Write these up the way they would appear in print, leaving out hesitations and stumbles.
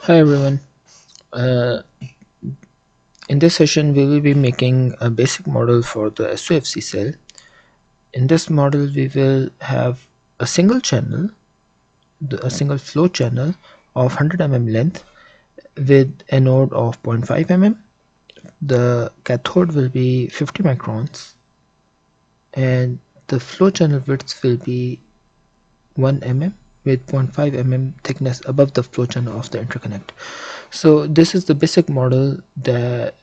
Hi everyone. Uh, in this session, we will be making a basic model for the SOFC cell. In this model, we will have a single channel, a single flow channel of 100 mm length with a node of 0.5 mm. The cathode will be 50 microns and the flow channel width will be 1 mm with 0.5 mm thickness above the flow channel of the interconnect. So this is the basic model that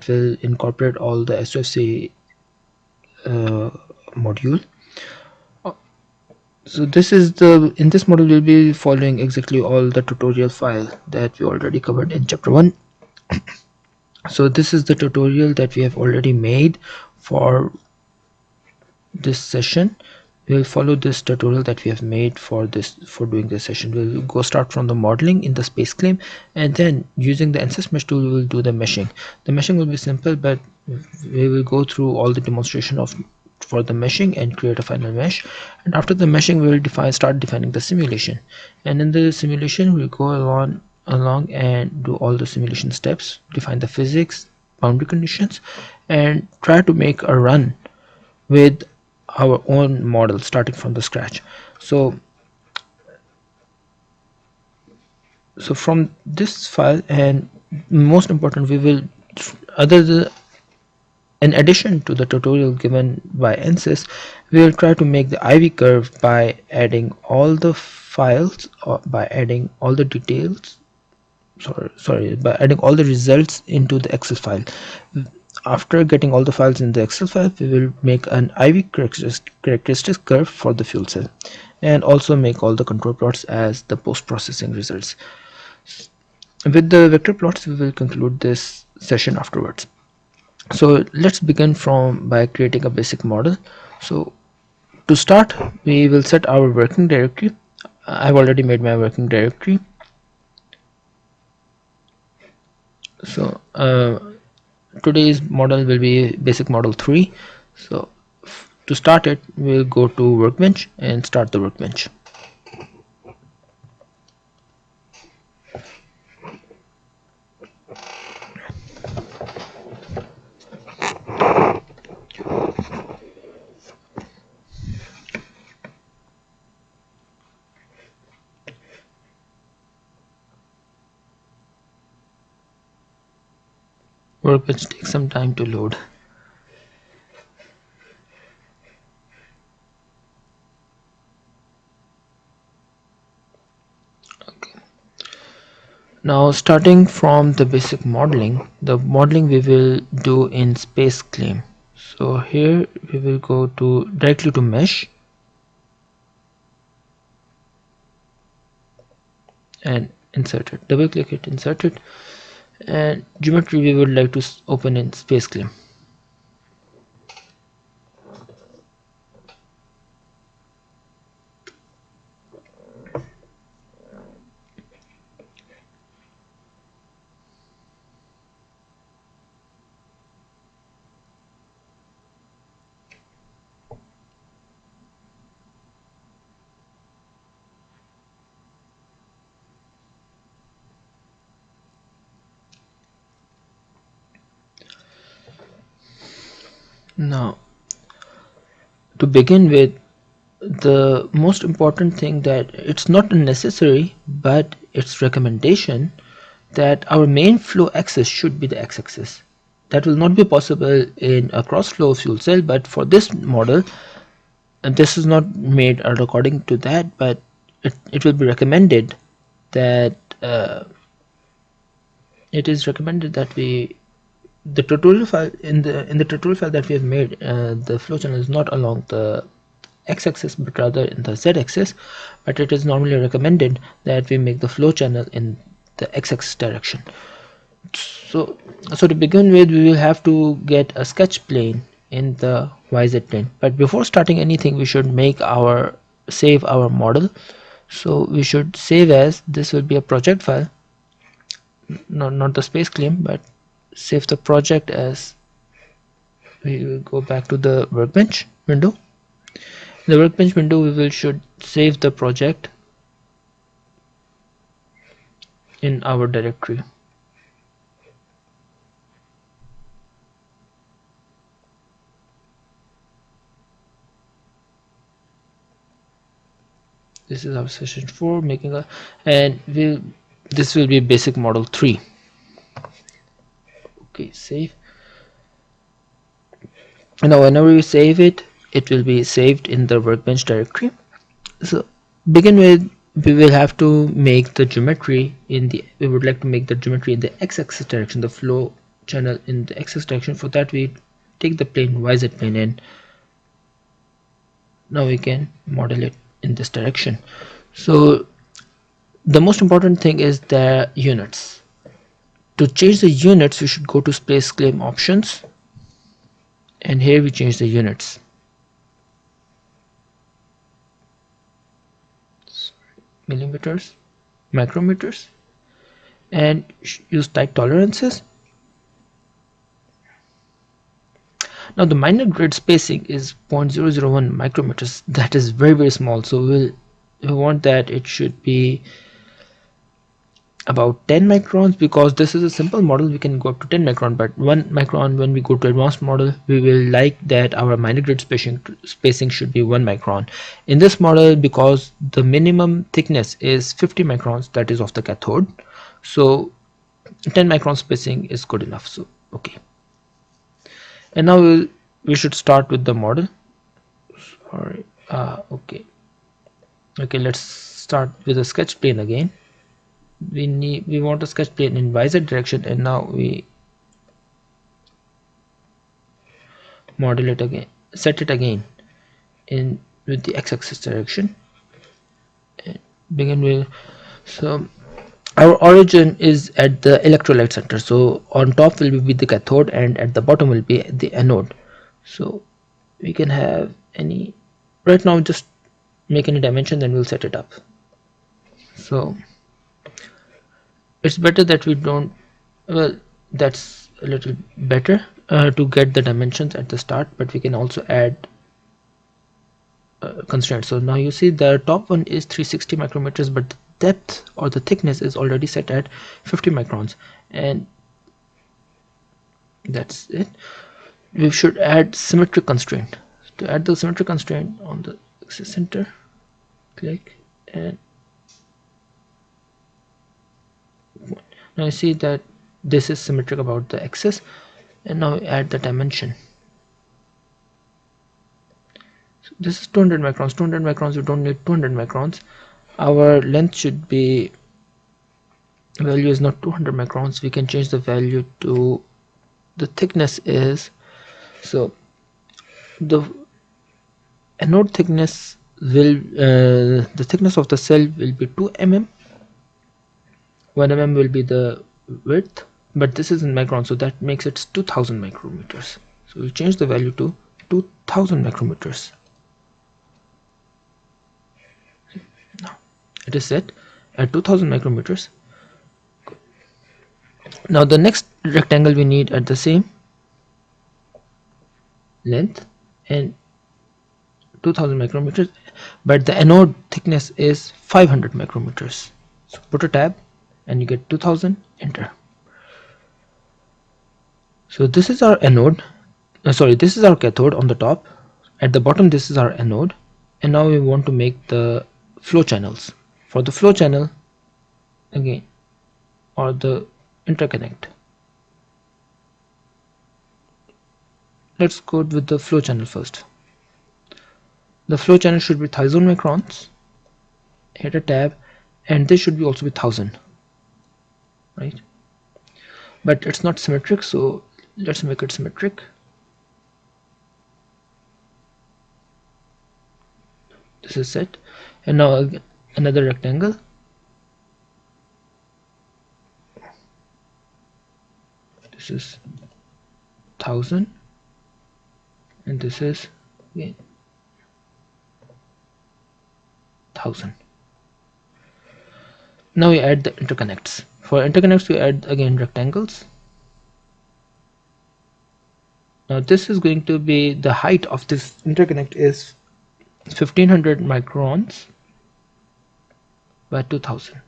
will incorporate all the SOFC module. So this is the in this model we'll be following exactly all the tutorial file that we already covered in chapter 1. So this is the tutorial that we have already made for this session. We'll follow this tutorial that we have made for doing this session. We'll go start from the modeling in the space claim, and then using the Ansys mesh tool we will do the meshing. The meshing will be simple, but we will go through all the demonstration of for the meshing and create a final mesh. And after the meshing we will start defining the simulation, and in the simulation we'll go along and do all the simulation steps, define the physics, boundary conditions, and try to make a run with our own model starting from the scratch. So from this file, and most important, we will in addition to the tutorial given by Ansys, we will try to make the IV curve by adding all the files, or by adding all the details, by adding all the results into the Excel file. After getting all the files in the Excel file, we will make an IV characteristic curve for the fuel cell, and also make all the control plots as the post-processing results. With the vector plots, we will conclude this session afterwards. So let's begin by creating a basic model. So to start, we will set our working directory. I've already made my working directory. So today's model will be basic model 3. So to start it, we'll go to workbench and start the workbench. Workbench takes some time to load. Okay. Now starting from the basic modeling, the modeling we will do in space claim. So here we will go directly to mesh and insert it. Double click it, insert it, and geometry we would like to open in space claim. Now to begin with, the most important thing that it's not necessary but it's recommendation that our main flow axis should be the x-axis. That will not be possible in a cross flow fuel cell, but for this model, and this is not made according to that, but it will be recommended that it is recommended that the tutorial file in the tutorial file that we have made, the flow channel is not along the x-axis but rather in the z-axis, but it is normally recommended that we make the flow channel in the x-axis direction. So to begin with, we will have to get a sketch plane in the YZ plane, but before starting anything we should save our model. So we should save as, this will be a project file, not the space claim, but save the project as, we will go back to the workbench window. In the workbench window we should save the project in our directory. This is our session 4 making a, and this will be basic model 3. Okay, save. And now whenever we save it, it will be saved in the workbench directory. So begin with, we will have to make the geometry in the, we would like to make the geometry in the x-axis direction, the flow channel in the x-axis direction. For that we take the plane YZ plane, and now we can model it in this direction. So the most important thing is the units. To change the units, we should go to space claim options, and here we change the units. Millimeters, micrometers, and use tight tolerances. Now the minor grid spacing is 0.001 micrometers. That is very small, so we want that it should be about 10 microns, because this is a simple model, we can go up to 10 micron, but 1 micron when we go to advanced model, we will like that our minor grid spacing should be 1 micron. In this model, because the minimum thickness is 50 microns, that is of the cathode, so 10 micron spacing is good enough. So okay, and now we should start with the model. Sorry, okay, let's start with a sketch plane again. We want a sketch plane in YZ direction, and now we model it again, set it again in with the x-axis direction, and begin with, so our origin is at the electrolyte center, so on top will be the cathode and at the bottom will be the anode. So we can have any, right now just make any dimension, then we'll set it up. So it's better that we don't, well, that's a little better to get the dimensions at the start, but we can also add constraints. So now you see the top one is 360 micrometers, but the depth or the thickness is already set at 50 microns, and that's it. We should add symmetric constraint. To add the symmetric constraint, on the axis center, click, and now you see that this is symmetric about the axis, and now add the dimension. So this is 200 microns. 200 microns, you don't need 200 microns. Our length should be, value is not 200 microns. We can change the value to, the thickness is, so the anode thickness will, the thickness of the cell will be 2 mm, 1 mm will be the width, but this is in microns, so that makes it 2000 micrometers. So we change the value to 2000 micrometers. Now it is set at 2000 micrometers. Now the next rectangle we need at the same length and 2000 micrometers, but the anode thickness is 500 micrometers. So put a tab and you get 2000, enter. So this is our anode, this is our cathode on the top, at the bottom this is our anode, and now we want to make the flow channels. For the flow channel again, or the interconnect, let's go with the flow channel first. The flow channel should be 1000 microns, hit a tab, and this should be also be 1000, right? But it's not symmetric, so let's make it symmetric. This is set, and now again, another rectangle. This is 1000, and this is again 1000. Now we add the interconnects. For interconnects, we add again rectangles. Now this is going to be, the height of this interconnect is 1500 microns by 2000.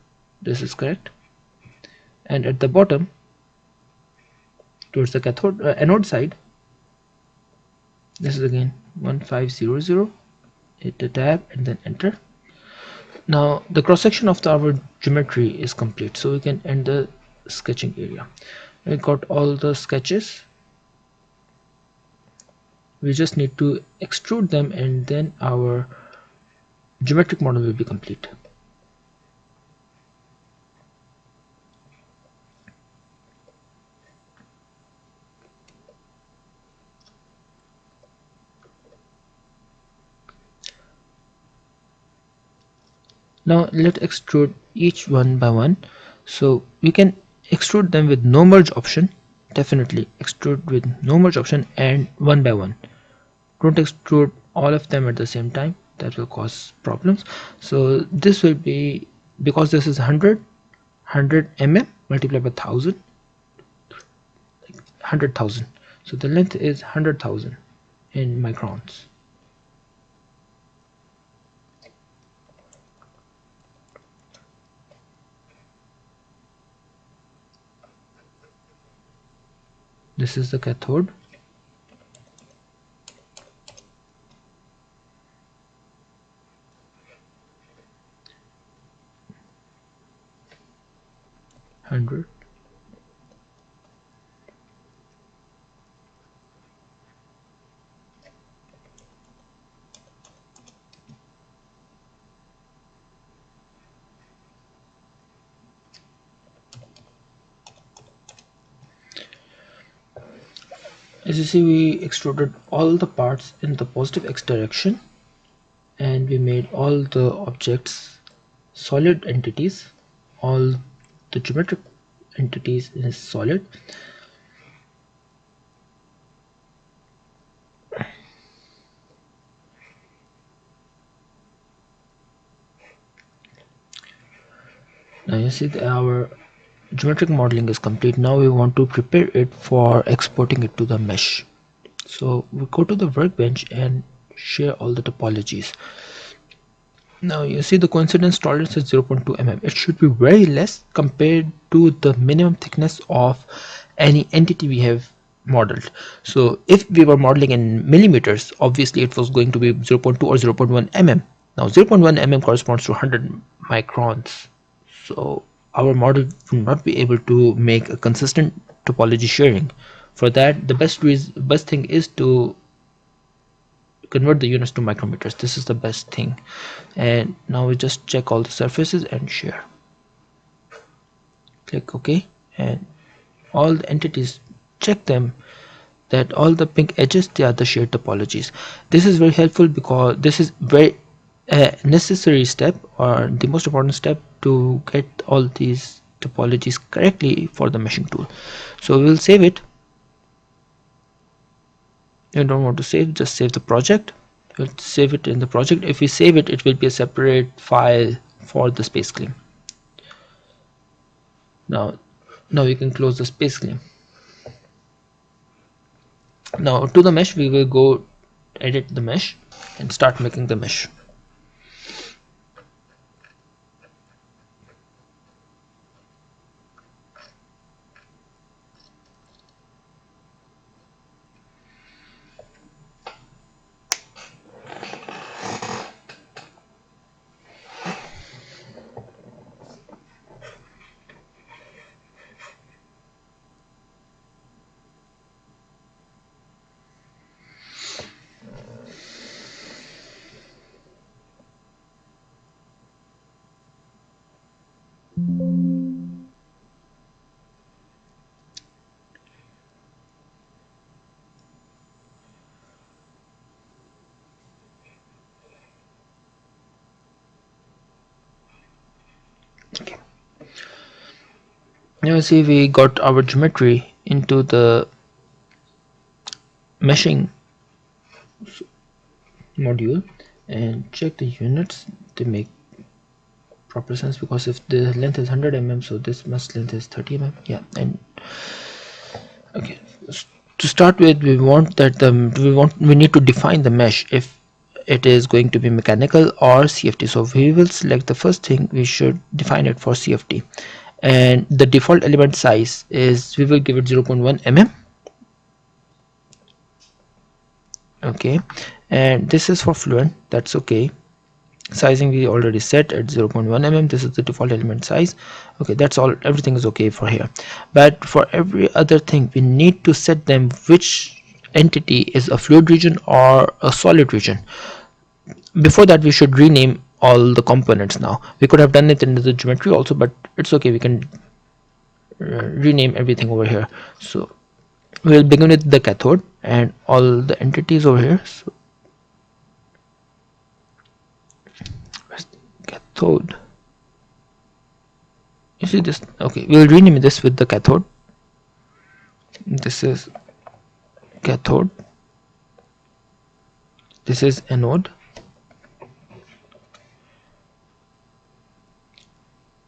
This is correct. and at the bottom towards the cathode anode side, this is again 1500. Hit the tab and then enter. Now the cross section of our geometry is complete, so we can end the sketching area. We got all the sketches. We just need to extrude them and then our geometric model will be complete. Now let's extrude each one by one. So we can extrude them with no merge option. Definitely extrude with no merge option and one by one. Don't extrude all of them at the same time, that will cause problems. So this will be, because this is 100 mm multiplied by 1000, like 100,000, so the length is 100,000 in microns. This is the cathode. Hundred. As you see, we extruded all the parts in the positive x direction, and we made all the objects solid entities. All the geometric entities is solid. Now you see that our geometric modeling is complete. Now we want to prepare it for exporting it to the mesh. So we go to the workbench and share all the topologies. Now you see the coincidence tolerance is 0.2 mm. It should be very less compared to the minimum thickness of any entity we have modeled. So if we were modeling in millimeters, obviously it was going to be 0.2 or 0.1 mm. Now 0.1 mm corresponds to 100 microns. So our model will not be able to make a consistent topology sharing. For that, the best thing is to convert the units to micrometers. This is the best thing. And now we just check all the surfaces and share. Click OK, and all the entities, check them that all the pink edges, they are the shared topologies. This is very helpful because this is very necessary step, or the most important step, to get all these topologies correctly for the meshing tool. So we'll save it. You don't want to save, just save the project. We'll save it in the project. If we save it, it will be a separate file for the space claim. Now we can close the space claim. Now to the mesh, we will go edit the mesh and start making the mesh. Okay. Now you see we got our geometry into the meshing module, and check the units. They make proper sense, because if the length is 100 mm, so this mesh length is 30 mm. Yeah. And okay, to start with, we want that we need to define the mesh, if it is going to be mechanical or CFD. So we will select the first thing. We should define it for CFD, and the default element size is, we will give it 0.1 mm. Okay, and this is for Fluent, that's okay. Sizing we already set at 0.1 mm. This is the default element size. Okay, that's all, everything is okay for here. But for every other thing we need to set them which entity is a fluid region or a solid region. Before that we should rename all the components. Now we could have done it in the geometry also, but it's okay, we can rename everything over here. So we'll begin with the cathode and all the entities over here. So where's the cathode? You see this? Okay, we'll rename this with the cathode. This is cathode, this is anode.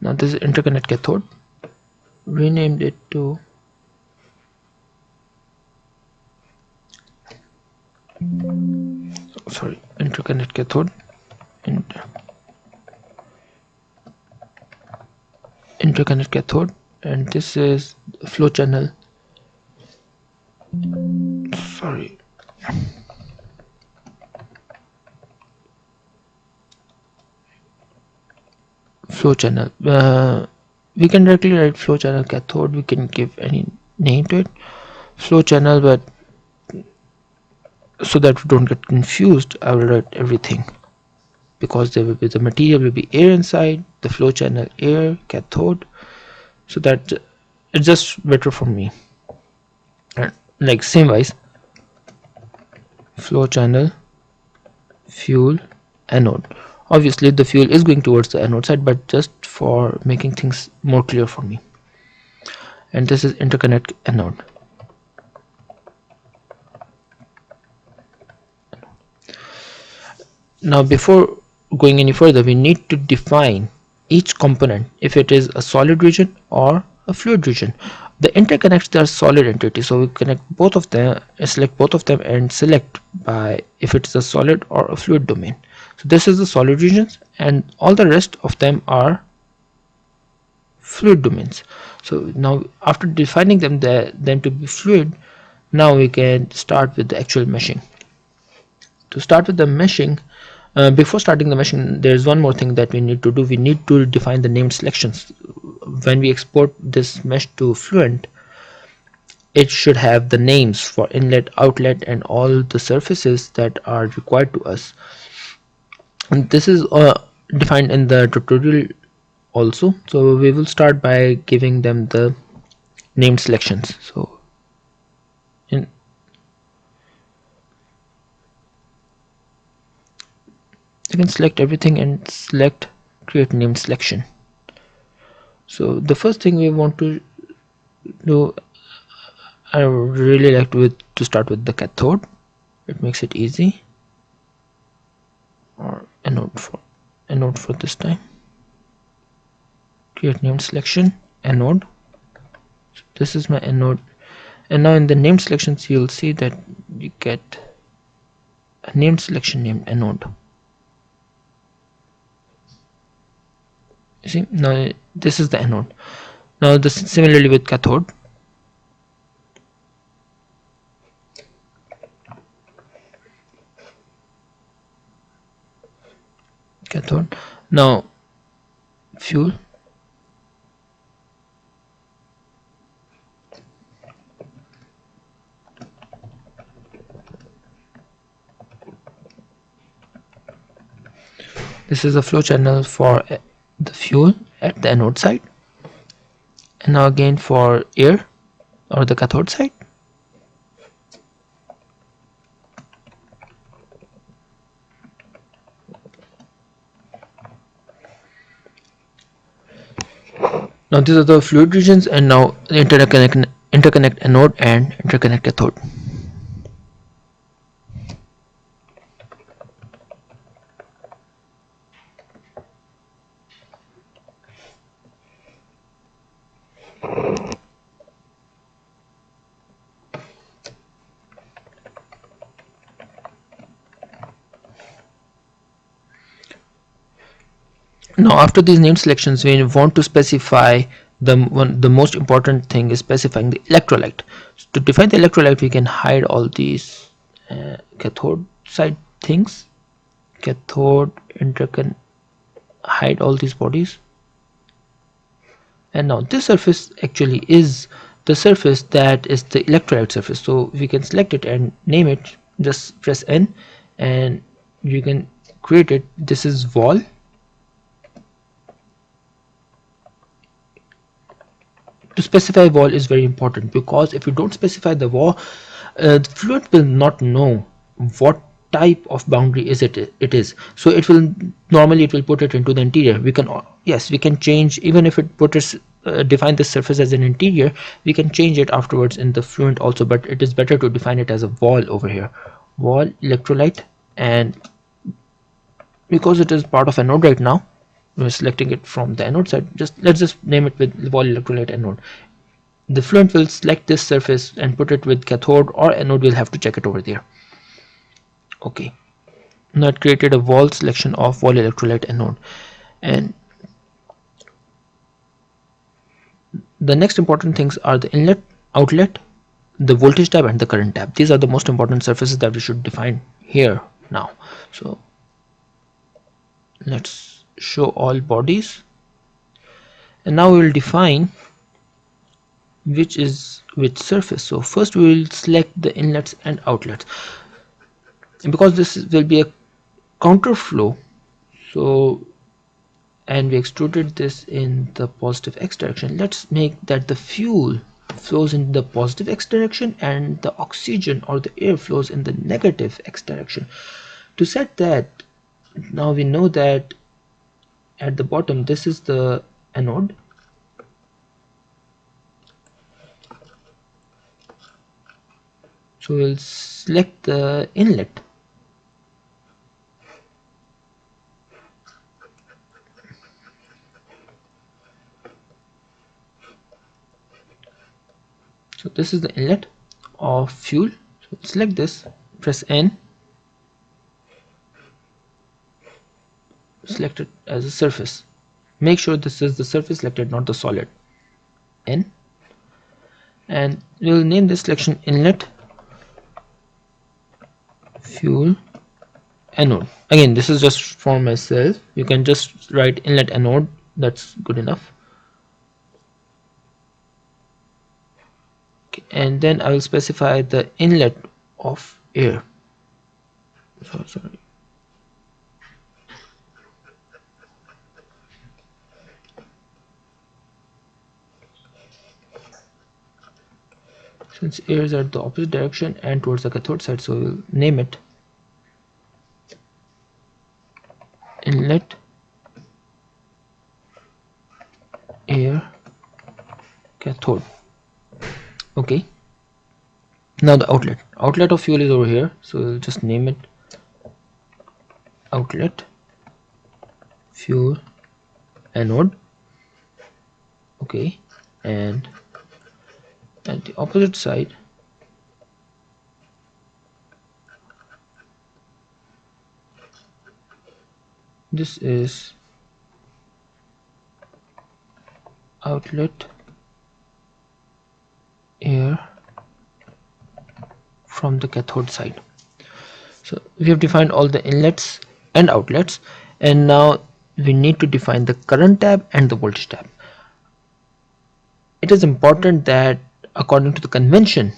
Now this is interconnect cathode, renamed it to interconnect cathode, interconnect cathode, and this is flow channel, flow channel. We can directly write flow channel cathode, we can give any name to it, flow channel, but so that we don't get confused I will write everything, because there will be, the material will be air inside, the flow channel air, cathode, so that it's just better for me. And like same wise, flow channel fuel anode. Obviously the fuel is going towards the anode side, but just for making things more clear for me. And this is interconnect anode. Now before going any further, we need to define each component, if it is a solid region or a fluid region. The interconnects, they are solid entities, so we connect both of them, select both of them and select by if it's a solid or a fluid domain. So this is the solid regions and all the rest of them are fluid domains. So now after defining them to be fluid, now we can start with the actual meshing. To start with the meshing, before starting the meshing, there is one more thing that we need to do. We need to define the named selections. When we export this mesh to Fluent, it should have the names for inlet, outlet, and all the surfaces that are required to us. And this is defined in the tutorial also. So we will start by giving them the named selections. So you can select everything and select create named selection. So the first thing we want to do, I would really like to start with the cathode. It makes it easy, or anode for this time. Create named selection anode. So this is my anode, and now in the named selections you'll see that you get a named selection named anode. You see, now this is the anode. Now this similarly with cathode. Now fuel. This is a flow channel for the fuel at the anode side, and now again for air or the cathode side. Now these are the fluid regions, and now the interconnect anode and interconnect cathode. Now after these named selections, we want to specify the most important thing is specifying the electrolyte. So to define the electrolyte, we can hide all these cathode side things. Cathode intercon hide all these bodies, and now this surface actually is the surface that is the electrolyte surface. So we can select it and name it. Just press N and you can create it. This is wall. To specify wall is very important, because if you don't specify the wall, the Fluent will not know what type of boundary it is. So it will normally it will put it into the interior. We can, yes, we can change, even if it put us define the surface as an interior, we can change it afterwards in the Fluent also, but it is better to define it as a wall over here. Wall electrolyte, and because it is part of anode right now, we're selecting it from the anode side. Let's just name it with wall electrolyte anode. The Fluent will select this surface and put it with cathode or anode. We'll have to check it over there. Okay, now it created a wall selection of wall electrolyte anode. And the next important things are the inlet, outlet, the voltage tab, and the current tab. These are the most important surfaces that we should define here now. So let's show all bodies, and now we will define which is which surface. So first we will select the inlets and outlets, and because this will be a counter flow, so, and we extruded this in the positive x direction, let's make that the fuel flows in the positive x direction and the oxygen or the air flows in the negative x direction. To set that, now we know that at the bottom this is the anode, so we'll select the inlet. So this is the inlet of fuel. So select this, press N, select it as a surface. Make sure this is the surface selected, not the solid. N, and we'll name this selection inlet fuel anode. Again, this is just for myself. You can just write inlet anode, that's good enough. Okay, and then I will specify the inlet of air. Sorry. Since air is at the opposite direction and towards the cathode side, so we'll name it inlet air cathode. Okay, now the outlet of fuel is over here, so we'll just name it outlet fuel anode. Okay, and at the opposite side this is outlet air from the cathode side. So we have defined all the inlets and outlets, and now we need to define the current tab and the voltage tab. It is important that according to the convention,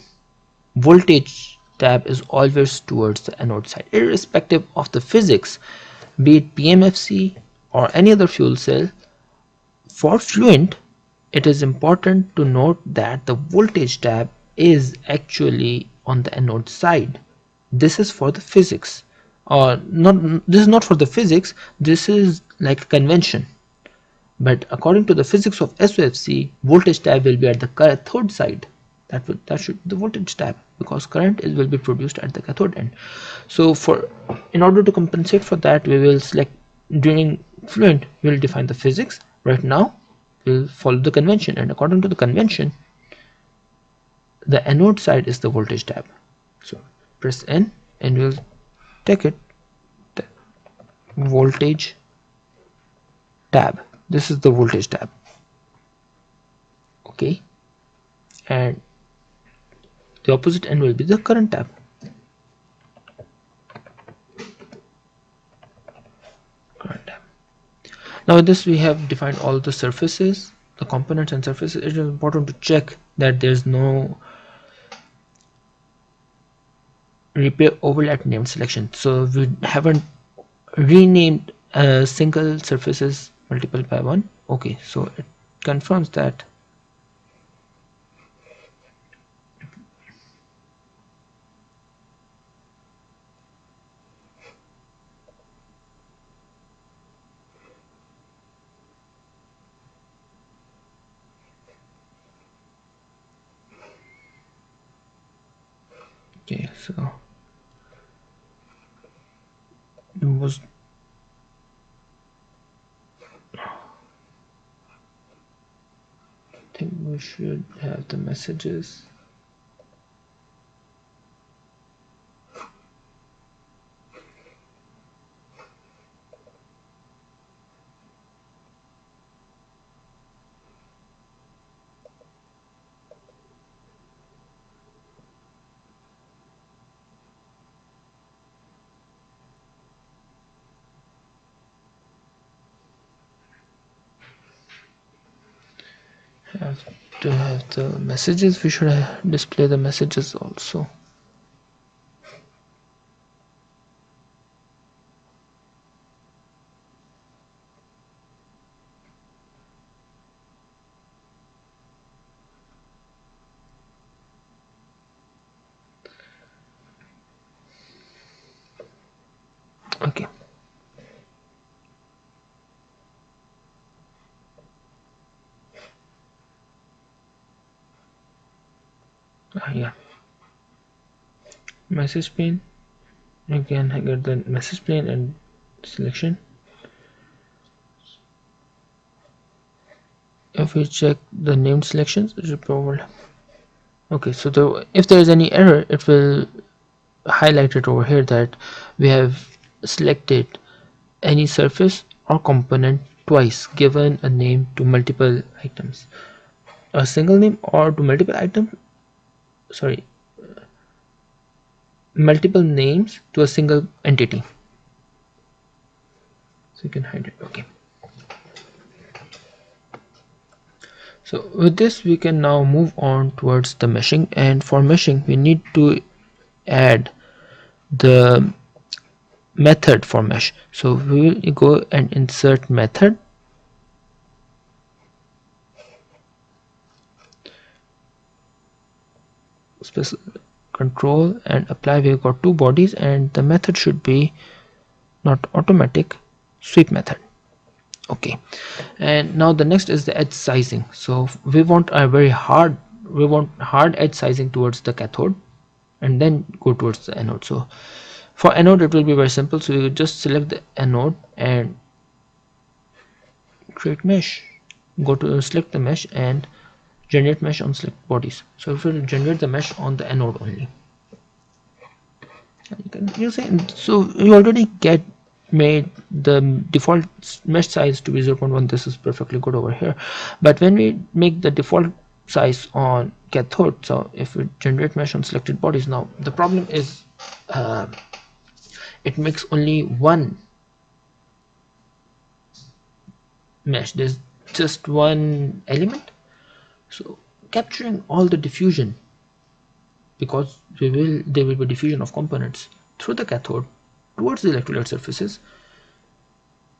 voltage tab is always towards the anode side, irrespective of the physics, be it PMFC or any other fuel cell. For Fluent, it is important to note that the voltage tab is actually on the anode side. This is for the physics, or not. This is not for the physics, this is like a convention. But according to the physics of SOFC, voltage tab will be at the cathode side. That should be the voltage tab, because current will be produced at the cathode end. So in order to compensate for that, we will select, during Fluent we will define the physics. Right now we'll follow the convention, and according to the convention, the anode side is the voltage tab. So press N and we'll take it the voltage tab. This is the voltage tab. Okay, and the opposite end will be the current tab. Current tab. Now with this we have defined all the surfaces, the components and surfaces. It is important to check that there's no repair overlap named selection. So we haven't renamed single surfaces multiple by one. Okay, so it confirms that. Okay, so it was I think we should have the messages. Have to have the messages. We should display the messages also. Okay. Yeah. Message pane. Again, I get the message pane and selection. If we check the named selections, it will probably. Okay, so if there is any error, it will highlight it over here that we have selected any surface or component twice, given a name to multiple items, a single name, or to multiple items. Sorry, multiple names to a single entity. So you can hide it. Okay. So with this we can now move on towards the meshing, and for meshing we need to add the method for mesh. So we will go and insert method, control and apply. We've got two bodies and the method should be not automatic, sweep method. Okay, and now the next is the edge sizing. So we want hard edge sizing towards the cathode and then go towards the anode. So for anode it will be very simple. So you just select the anode and create mesh, go to select the mesh and generate mesh on select bodies. So it will generate the mesh on the anode only. You can use it. So you already made the default mesh size to be 0.1. This is perfectly good over here, but when we make the default size on cathode, so if we generate mesh on selected bodies, now the problem is it makes only one mesh. There's just one element, so capturing all the diffusion, because there will be diffusion of components through the cathode towards the electrolyte surfaces.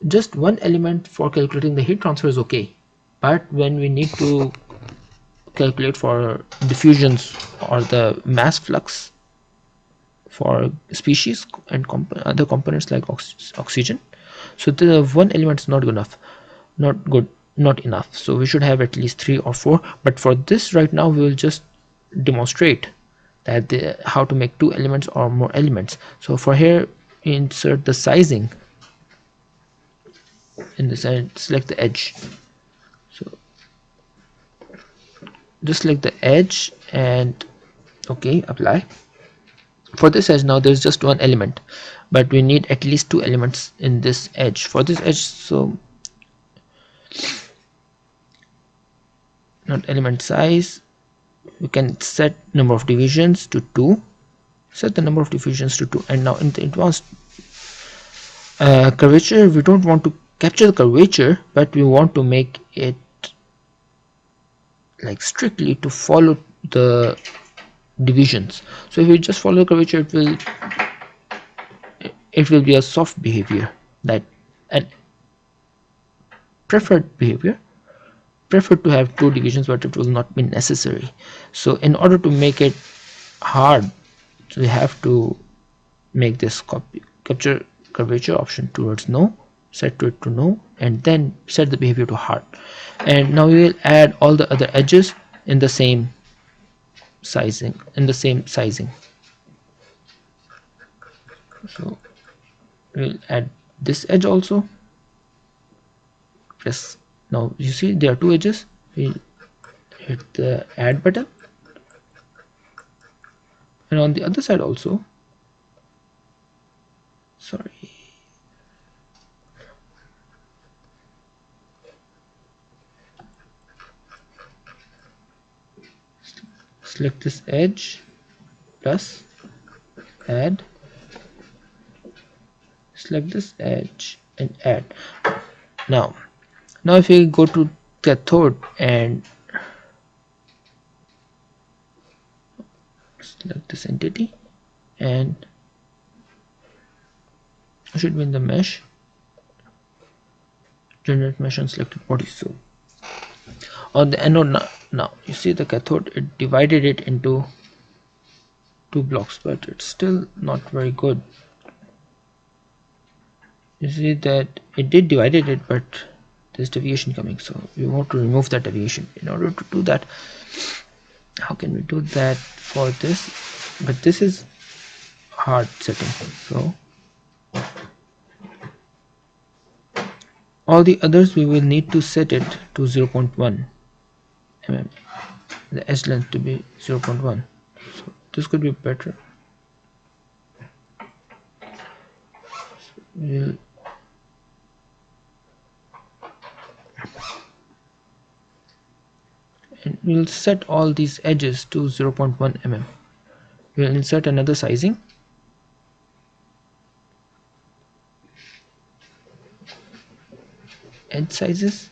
Just one element for calculating the heat transfer is okay, but when we need to calculate for diffusions or the mass flux for species and other components like oxygen, so the one element is not good, not enough. So we should have at least 3 or 4, but for this right now we will just demonstrate that how to make 2 elements or more elements. So for here, insert the sizing in the side, select the edge. So just select the edge and okay, apply. For this edge now there's just one element, but we need at least 2 elements in this edge, for this edge. So not element size. We can set number of divisions to 2. Set the number of divisions to 2. And now in the advanced curvature, we don't want to capture the curvature, but we want to make it like strictly to follow the divisions. So if we just follow the curvature, it will be a soft behavior, that an preferred behavior, preferred to have 2 divisions, but it will not be necessary. So in order to make it hard, we have to make this capture curvature option towards no, set to it to no, and then set the behavior to hard. And now we will add all the other edges in the same sizing, so we'll add this edge also. Press, now you see there are 2 edges. We'll hit the add button, and on the other side also, sorry, select this edge, plus add, select this edge and add. Now if we go to cathode and select this entity, and it should be in the mesh, generate mesh and selected body. So on the anode, now you see the cathode, it divided it into 2 blocks, but it's still not very good. You see that it did divided it, but there's deviation coming, so we want to remove that deviation. In order to do that, how can we do that for this? But this is hard setting, so all the others we will need to set it to 0.1 mm, the edge length to be 0.1. so this could be better. We'll set all these edges to 0.1 mm. We'll insert another sizing, edge sizes,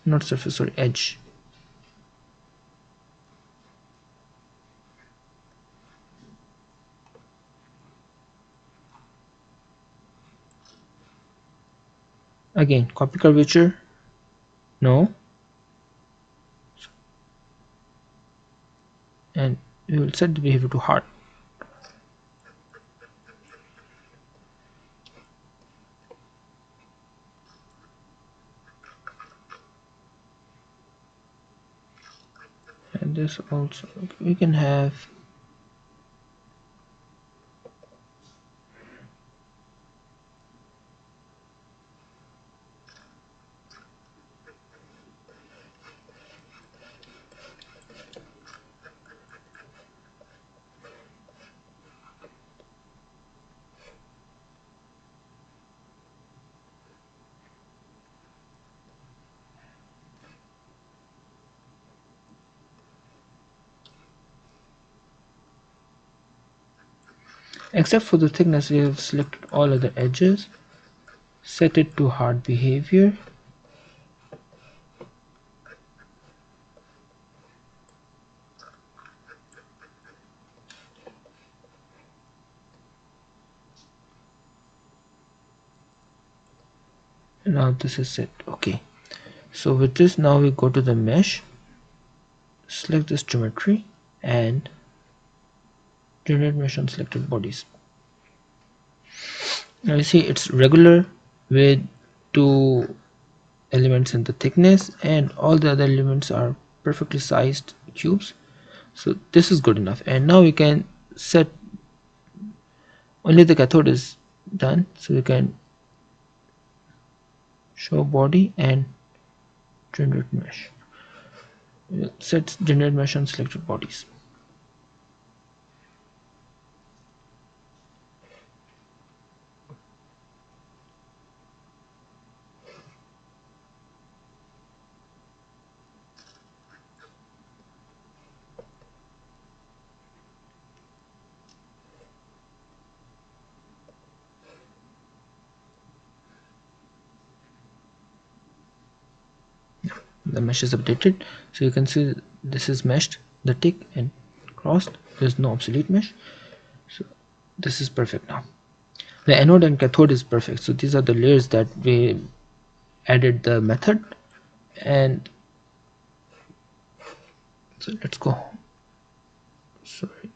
not surface, sorry, edge. Again, copy curvature, no, and we will set the behavior to hard. And this also, we can have except for the thickness, we have selected all other edges, set it to hard behavior, and now this is set. Okay, so with this, now we go to the mesh, select this geometry and generate mesh on selected bodies. Now you see it's regular with 2 elements in the thickness, and all the other elements are perfectly sized cubes, so this is good enough. And now we can set, only the cathode is done, so we can show body and generate mesh. We'll set generate mesh on selected bodies. the mesh is updated. So you can see this is meshed, the tick and crossed, there's no obsolete mesh. So this is perfect now. The anode and cathode is perfect. So these are the layers that we added the method. And so let's go, sorry.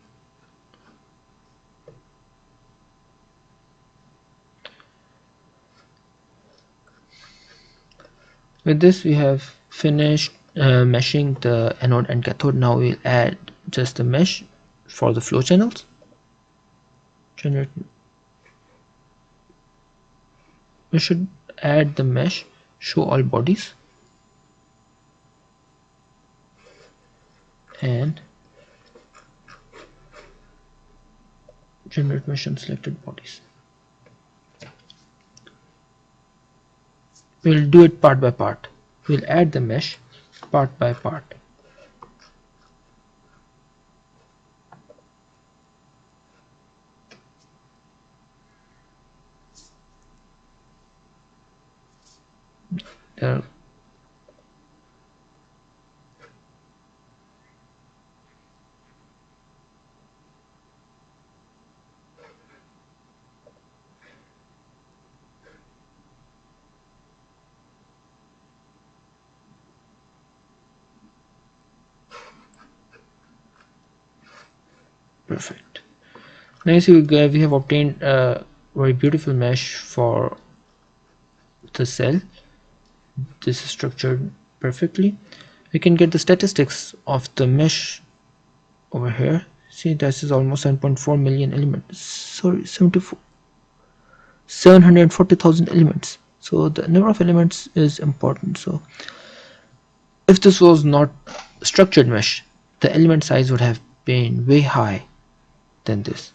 With this we have finished meshing the anode and cathode. Now we'll add just the mesh for the flow channels. Generate, we should add the mesh show all bodies and generate mesh on selected bodies. We'll do it part by part. We'll add the mesh part by part. There. Perfect. Now you see we have obtained a very beautiful mesh for the cell. This is structured perfectly. We can get the statistics of the mesh over here. See, this is almost 7.4 million elements. Sorry, 740,000 elements. So the number of elements is important. So if this was not structured mesh, the element size would have been way high than this.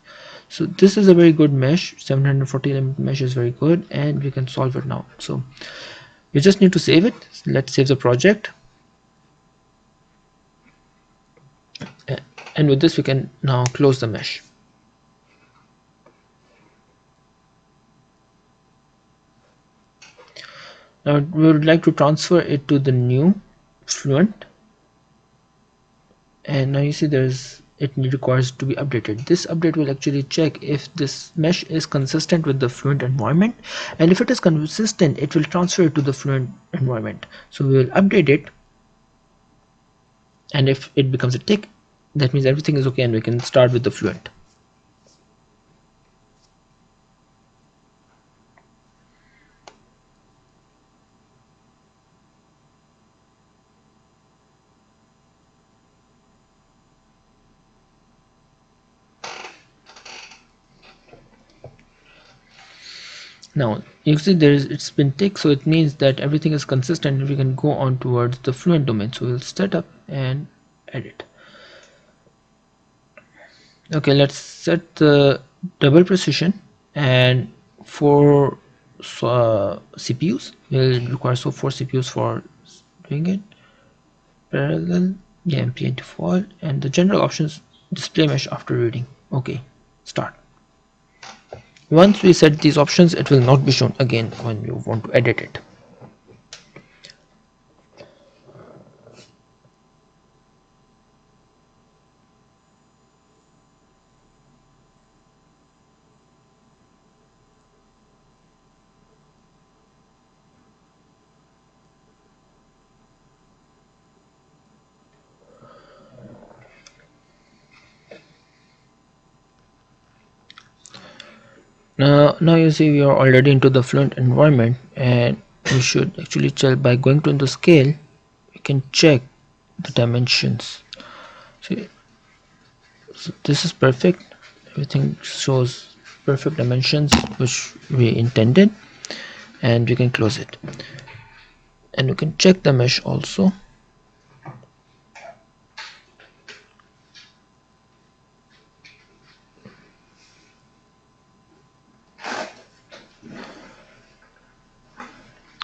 So this is a very good mesh. 740 element mesh is very good, and we can solve it now. So we just need to save it. Let's save the project, and with this we can now close the mesh. Now we would like to transfer it to the new Fluent, and now you see it requires to be updated. This update will actually check if this mesh is consistent with the Fluent environment, and if it is consistent, it will transfer it to the Fluent environment. So we will update it, and if it becomes a tick, that means everything is okay and we can start with the Fluent. Now you see it's been ticked, so it means that everything is consistent and we can go on towards the Fluent domain. So we'll set up and edit. Okay, let's set the double precision, and 4 CPUs. We'll require 4 CPUs for doing it. Parallel, yeah, MPA default, and the general options display mesh after reading. Okay, start. Once we set these options, it will not be shown again when you want to edit it. Now you see we are already into the Fluent environment, and we should actually check by going to into scale. We can check the dimensions. See, so this is perfect. Everything shows perfect dimensions which we intended, and we can close it. And we can check the mesh also.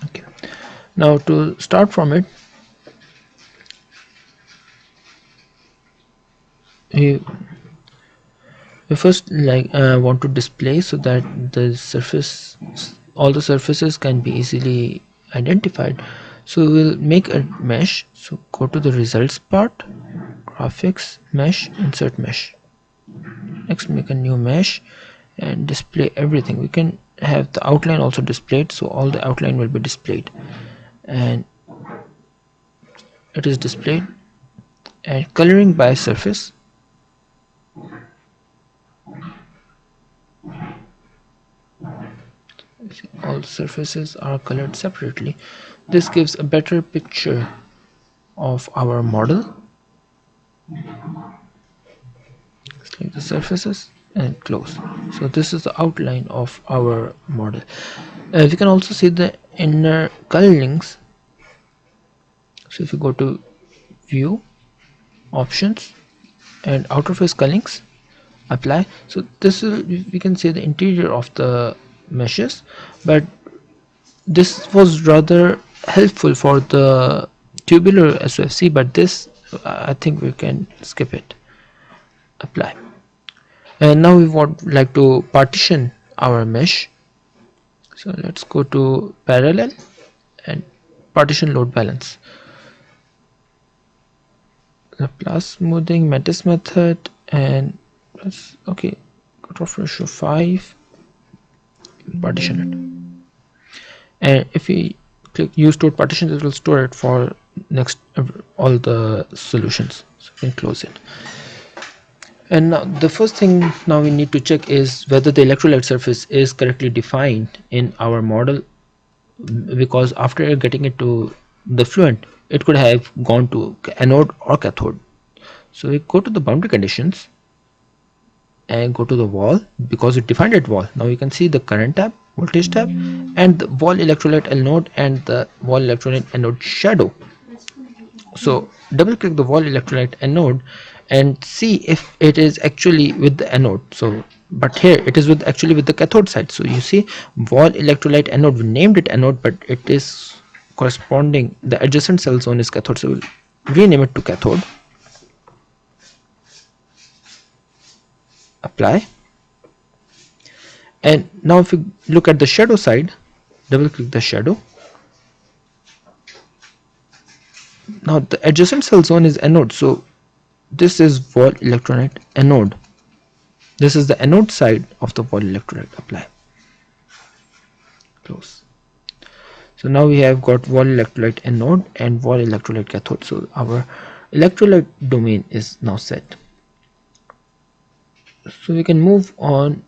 Okay. Now to start from it, we first want to display so that the surface, all the surfaces can be easily identified. So we'll make a mesh. So go to the results part, graphics, mesh, insert mesh. Next, make a new mesh and display everything. We can have the outline also displayed, so all the outline will be displayed, and it is displayed. And coloring by surface, all surfaces are colored separately. This gives a better picture of our model. Select the surfaces and close. So this is the outline of our model. We can also see the inner colorings. So if you go to view, options, and outer face colorings, apply. So this is, we can see the interior of the meshes, but this was rather helpful for the tubular SOFC, but this I think we can skip it. Apply. And now we want like to partition our mesh. So let's go to parallel and partition load balance. The plus smoothing, Matisse method, and that's okay. Cutoff ratio 5. Partition it. And if we click use stored partitions, it will store it for next all the solutions. So we can close it. And now the first thing now we need to check is whether the electrolyte surface is correctly defined in our model, because after getting it to the Fluent, it could have gone to anode or cathode. So we go to the boundary conditions and go to the wall, because it defined it wall. Now you can see the current tab, voltage tab, and the wall electrolyte anode and the wall electrolyte anode shadow. So double click the wall electrolyte anode and see if it is actually with the anode. So but here it is with actually with the cathode side. So you see wall electrolyte anode, we named it anode, but it is corresponding, the adjacent cell zone is cathode, so we'll rename it to cathode. Apply. And now if you look at the shadow side, double click the shadow. Now the adjacent cell zone is anode, so this is wall electrolyte anode. This is the anode side of the wall electrolyte. Apply. Close. So now we have got wall electrolyte anode and wall electrolyte cathode. So our electrolyte domain is now set. So we can move on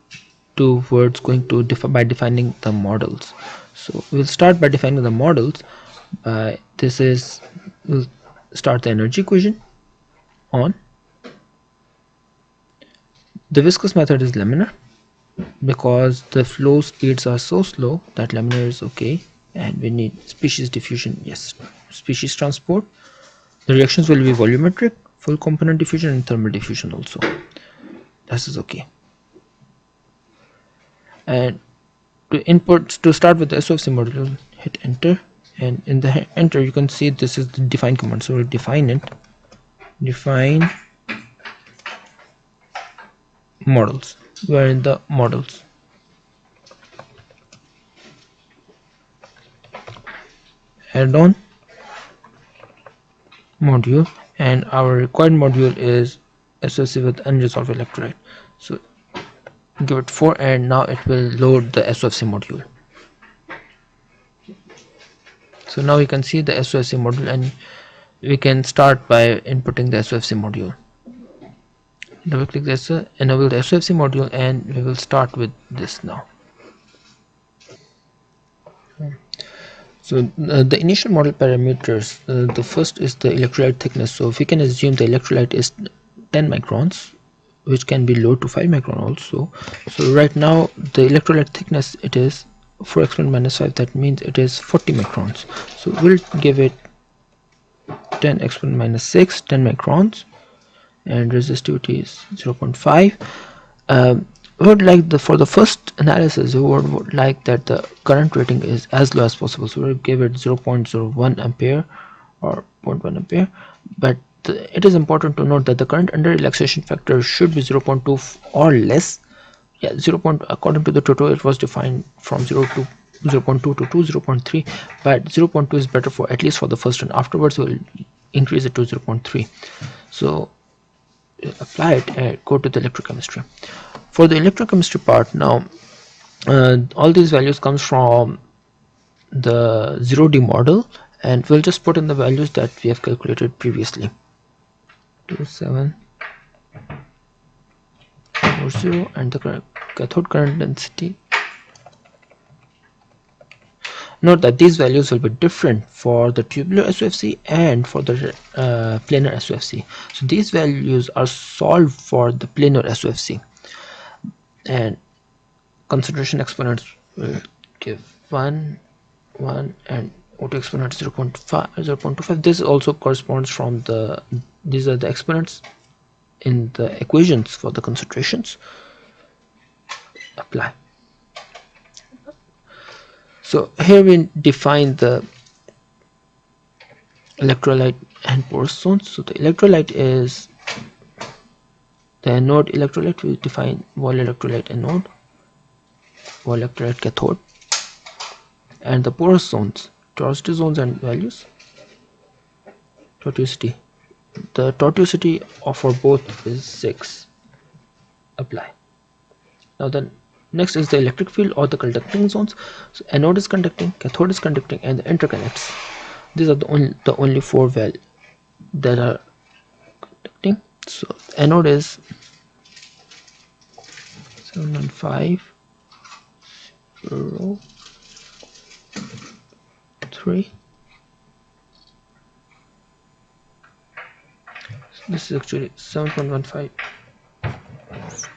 towards going to by defining the models. So we'll start by defining the models. This is, we'll start the energy equation on. The viscous method is laminar, because the flow speeds are so slow that laminar is okay, and we need species diffusion, yes, species transport. The reactions will be volumetric, full component diffusion, and thermal diffusion also. This is okay. And to start with the SOFC module, hit enter, and in the enter you can see this is the define command. So we'll define it. Define models. We are in the models. Add on module, and our required module is SOFC with unresolved electrolyte. So give it 4, and now it will load the SOFC module. So now we can see the SOFC module, and we can start by inputting the SOFC module. Double click this, enable the SOFC module, and we will start with this now. So the initial model parameters, the first is the electrolyte thickness. So if we can assume the electrolyte is 10 microns, which can be low to 5 micron also. So right now the electrolyte thickness, it is 4 exponent minus 5, that means it is 40 microns. So we'll give it 10 exponent minus 6, 10 microns, and resistivity is 0.5. We would like for the first analysis, we would like that the current rating is as low as possible. So we'll give it 0.01 ampere or 0.1 ampere, but it is important to note that the current under relaxation factor should be 0.2 or less. Yeah, 0. According to the tutorial, it was defined from 0 to 0.2 to 2, 0.3, but 0.2 is better for at least for the first one. Afterwards we'll increase it to 0.3. so apply it and go to the electrochemistry. For the electrochemistry part now, all these values comes from the 0D model, and we'll just put in the values that we have calculated previously. 2740, and the cathode current density. Note that these values will be different for the tubular SOFC and for the planar SOFC. So these values are solved for the planar SOFC, and concentration exponents will give 1, 1, and O2 exponent 0.5, 0.25. This also corresponds from the, these are the exponents in the equations for the concentrations. Apply. So here we define the electrolyte and porous zones. So the electrolyte is the anode electrolyte. We define wall electrolyte anode, wall electrolyte cathode, and the porous zones, tortuosity zones and values. Tortuosity. The tortuosity for both is 6. Apply. Now then, next is the electric field or the conducting zones. So anode is conducting, cathode is conducting, and the interconnects. These are the only 4 values that are conducting. So anode is 71503. This is actually 7.15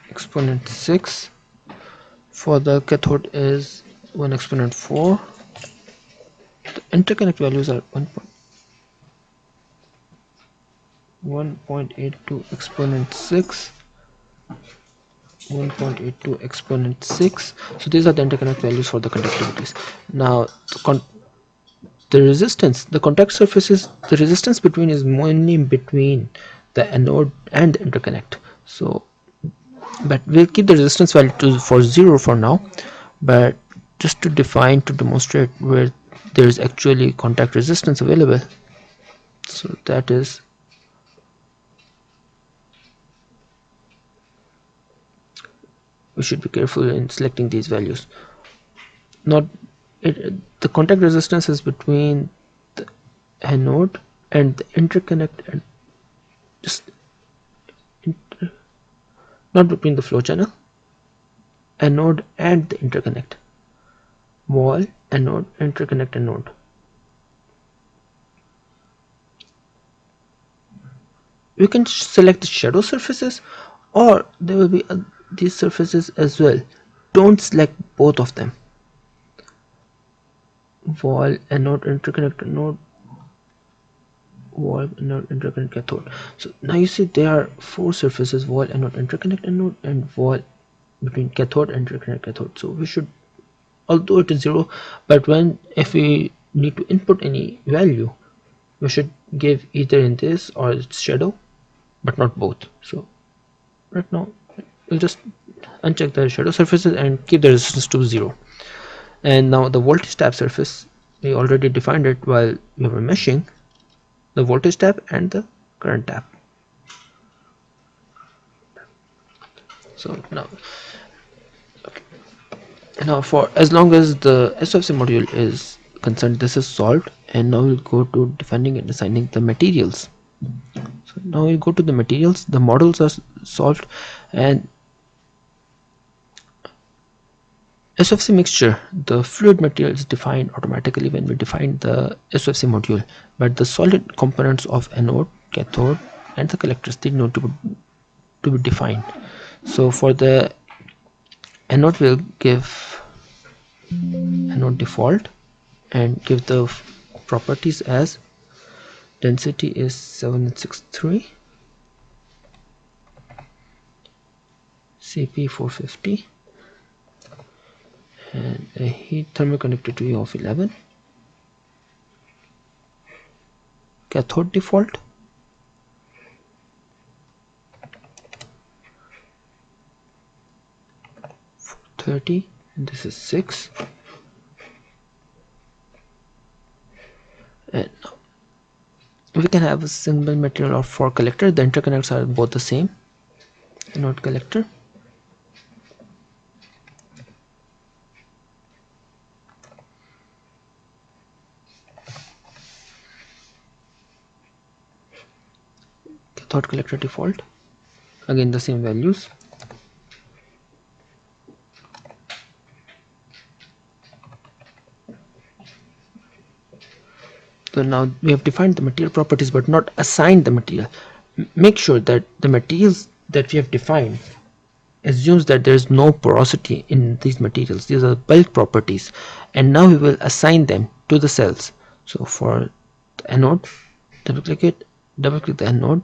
exponent 6. For the cathode is 1 exponent 4. The interconnect values are 1.82 exponent 6, 1.82 exponent 6. So these are the interconnect values for the conductivities. Now the resistance, the contact surfaces, the resistance between is mainly between the anode and the interconnect. So but we'll keep the resistance value for 0 for now, but just to define, to demonstrate where there is actually contact resistance available. So that is we should be careful in selecting these values. Not the contact resistance is between the anode and the interconnect, and just not between the flow channel, anode and the interconnect, wall, anode, interconnect, anode. We can select the shadow surfaces, or there will be these surfaces as well. Don't select both of them. Wall, anode, interconnect, anode, wall, anode, interconnect, cathode. So now you see there are 4 surfaces: wall, anode, interconnect, anode, and wall between cathode and interconnect, cathode. So we should, although it is 0, but if we need to input any value, we should give either in this or its shadow, but not both. So right now we'll just uncheck the shadow surfaces and keep the resistance to 0. And now the voltage tab surface, we already defined it while we were meshing, the voltage tab and the current tab. So now, okay. Now for as long as the SOFC module is concerned, this is solved, and now we'll go to defining and assigning the materials. So now we go to the materials. The models are solved, and SOFC mixture, the fluid material is defined automatically when we define the SOFC module, but the solid components of anode, cathode, and the collectors, they need to be defined. So for the anode, we'll give anode default and give the properties as density is 763, CP 450, and a heat thermal conductivity of 11. Cathode default 430, and this is 6. we can have a single material or for collector. The interconnects are both the same. Anode collector. Cathode collector default. Again the same values. So now we have defined the material properties but not assigned the material. Make sure that the materials that we have defined assumes that there is no porosity in these materials. These are bulk properties, and now we will assign them to the cells. So for the anode, double click it, double click the anode,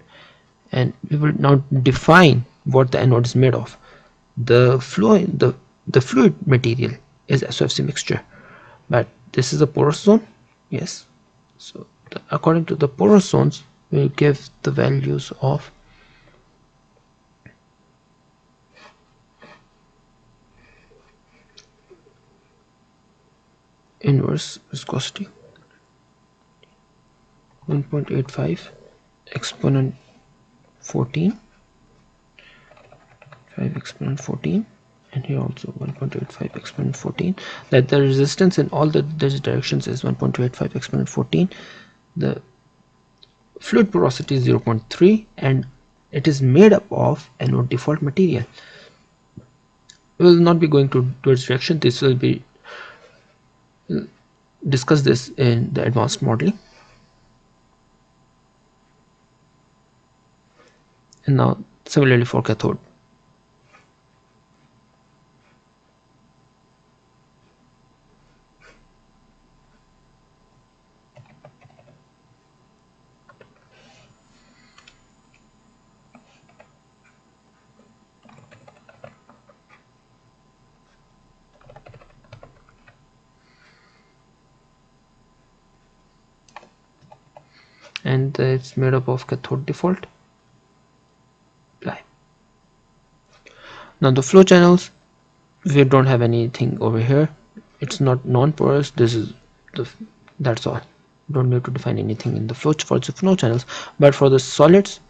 and we will now define what the anode is made of. The fluid material is SOFC mixture, but this is a porous zone. Yes, so according to the porous zones, we'll give the values of inverse viscosity 1.85 exponent 14, 5 exponent 14, and here also 1.85 exponent 14. That the resistance in all these directions is 1.85 exponent 14. The fluid porosity is 0.3, and it is made up of anode default material. We will not be going towards direction. This will be discuss this in the advanced modeling. And now similarly for cathode. And it's made up of cathode default. Apply. Now the flow channels, we don't have anything over here. It's not non-porous. This is that's all. Don't need to define anything in the flow for the flow channels. But for the solids,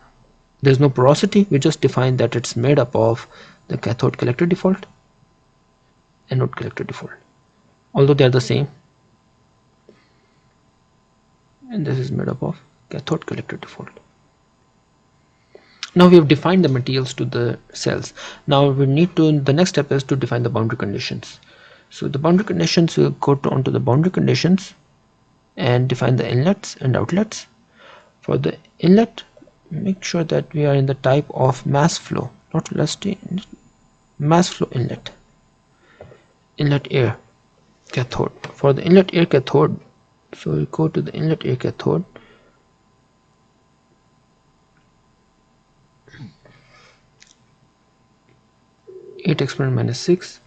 there's no porosity. We just define that it's made up of the cathode collector default, anode collector default, although they're the same. And this is made up of cathode collector default. Now we have defined the materials to the cells. Now we need to, the next step is to define the boundary conditions. So the boundary conditions, will go onto the boundary conditions and define the inlets and outlets. For the inlet, make sure that we are in the type of mass flow, not velocity, mass flow inlet. Inlet air cathode. For the inlet air cathode, so we go to the inlet air cathode. (8 exponent minus 6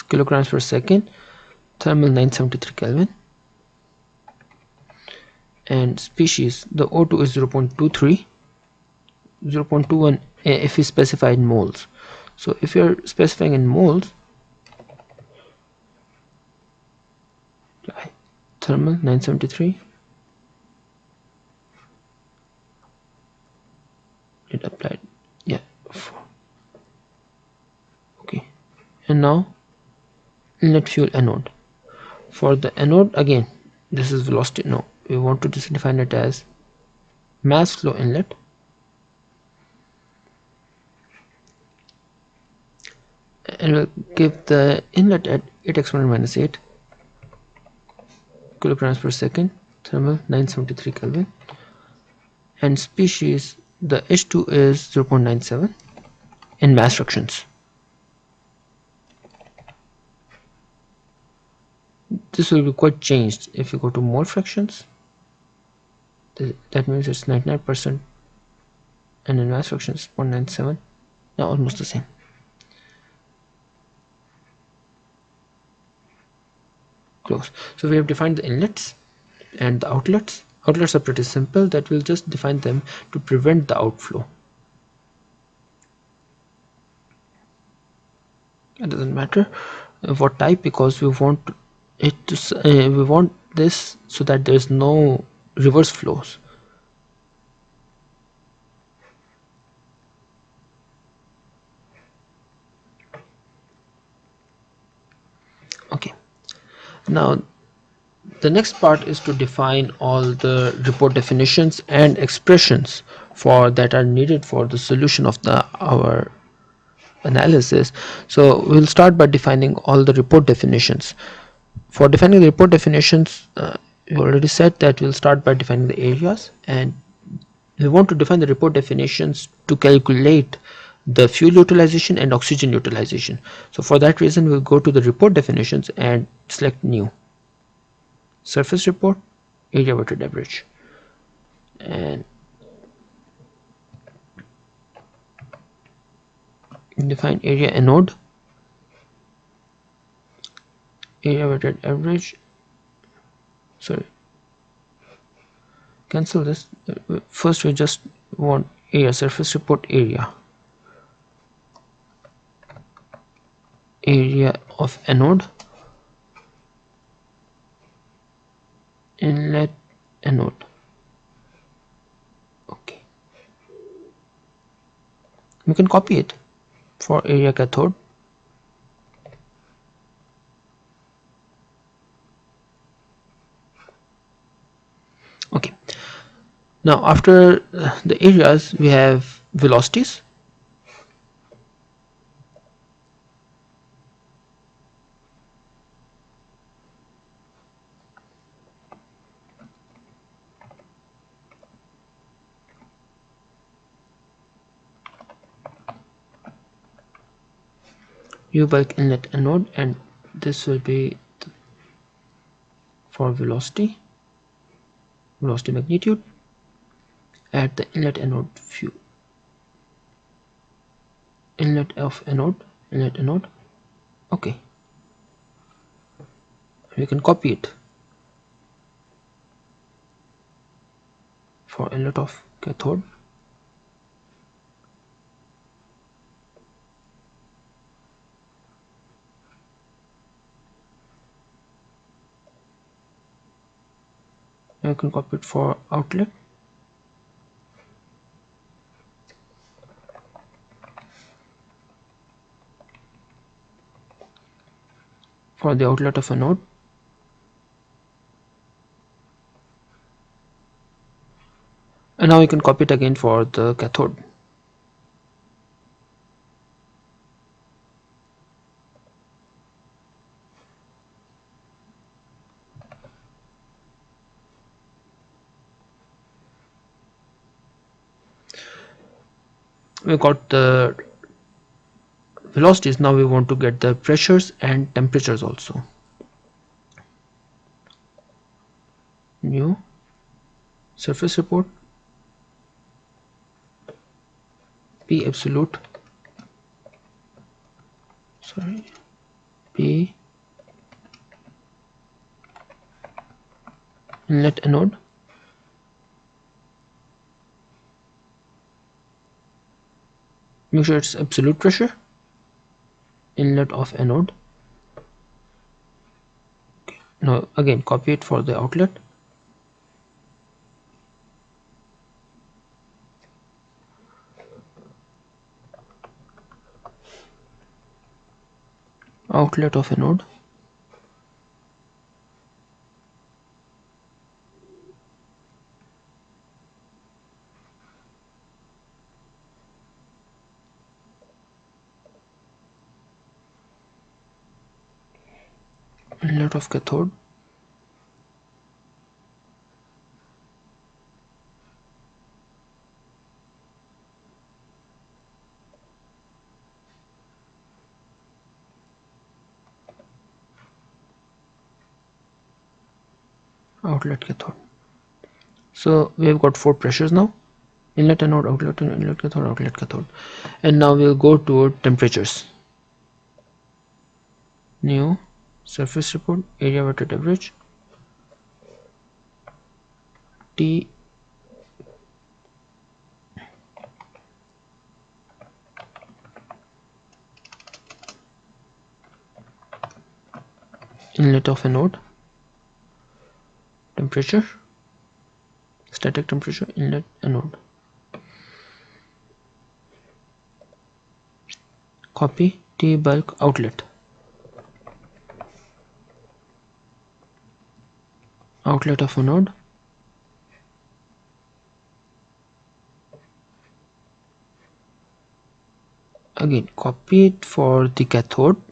kilograms per second, thermal 973 Kelvin, and species, the O2 is 0.23, 0.21 if we specify in moles. So if you're specifying in moles, thermal 973, it applied, yeah, okay. And now inlet fuel anode. For the anode, again, this is velocity. No, we want to just define it as mass flow inlet, and we'll give the inlet at 8 exponent minus 8 kilograms per second, thermal 973 Kelvin, and species, the H2 is 0.97 in mass fractions. This will be quite changed if you go to mole fractions. That means it's 99%, and in mass fractions 0.97. Now almost the same. Close. So we have defined the inlets and the outlets. Outlets are pretty simple, that we'll just define them to prevent the outflow. It doesn't matter what type, because we want it to we want this so that there's no reverse flows. Okay, now the next part is to define all the report definitions and expressions for that are needed for the solution of our analysis. So we'll start by defining all the report definitions. For defining the report definitions, we already said that we'll start by defining the areas, and we want to define the report definitions to calculate the fuel utilization and oxygen utilization. So for that reason, we'll go to the report definitions and select new surface report area weighted average, and define area anode area weighted average. Sorry, cancel this. First we just want area surface report area of anode, inlet anode. Okay, we can copy it for area cathode. Okay, now after the areas we have velocities. U bulk inlet anode, and this will be for velocity magnitude at the inlet anode fuel inlet anode. Okay, we can copy it for inlet of cathode. I can copy it for outlet. For the outlet of anode, and now we can copy it again for the cathode. We got the velocities. Now we want to get the pressures and temperatures also. New surface report P absolute, P inlet anode, make sure it's absolute pressure, inlet of anode. Okay. Now again copy it for the outlet. Outlet of anode, inlet of cathode, outlet cathode. So we have got 4 pressures now: inlet anode, outlet anode, inlet cathode, outlet cathode. And now we'll go to temperatures. New surface report area weighted average, T inlet of anode, temperature, static temperature, inlet, anode. Copy T bulk outlet. Outlet of anode. Again, copy it for the cathode.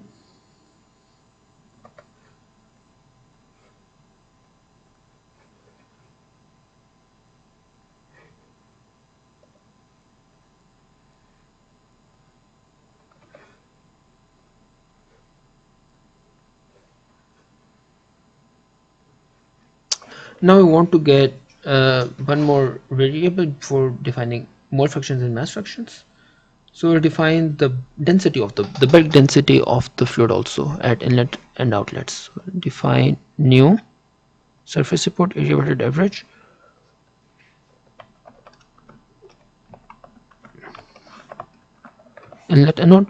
Now we want to get one more variable for defining mole fractions and mass fractions. So we'll define the density of the bulk density of the fluid also at inlet and outlets. So define new surface report area weighted average. Inlet anode.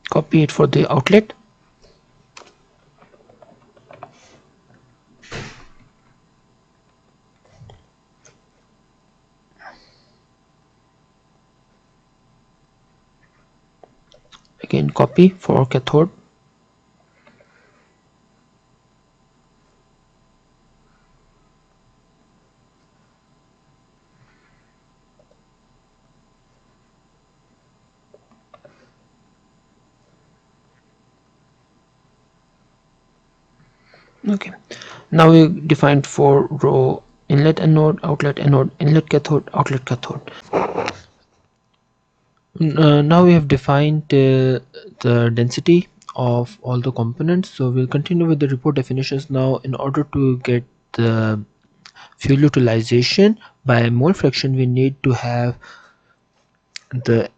Copy it for the outlet. Again, copy for cathode. Okay, now we defined for row inlet anode, outlet anode, inlet cathode, outlet cathode. Now we have defined the density of all the components, so we'll continue with the report definitions now. In order to get the fuel utilization by mole fraction, we need to have the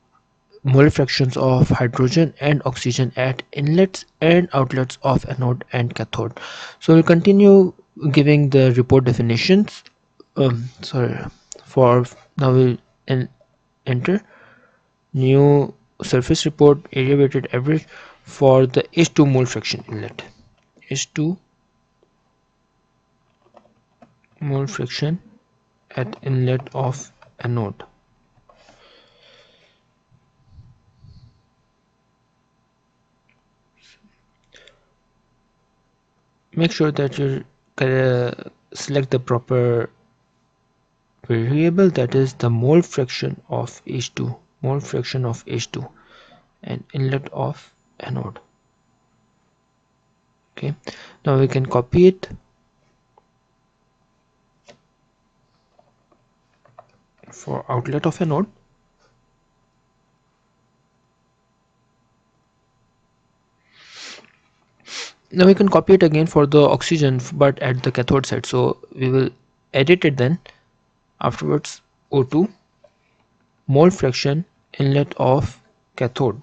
mole fractions of hydrogen and oxygen at inlets and outlets of anode and cathode. So we'll continue giving the report definitions. Sorry, for now we'll enter new surface report area weighted average for the H2 mole fraction inlet. H2 mole fraction at inlet of anode. Make sure that you select the proper variable, that is the mole fraction of H2, mole fraction of H2 and inlet of anode. Okay, now we can copy it for outlet of anode. Now we can copy it again for the oxygen, but at the cathode side. So we will edit it then. Afterwards, O2 mole fraction inlet of cathode.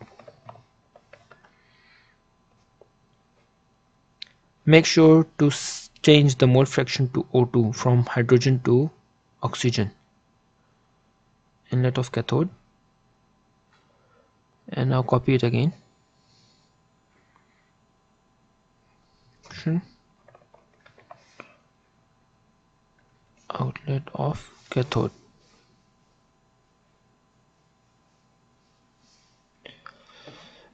Make sure to change the mole fraction to O2 from hydrogen to oxygen. Inlet of cathode, and now copy it again. Outlet of cathode.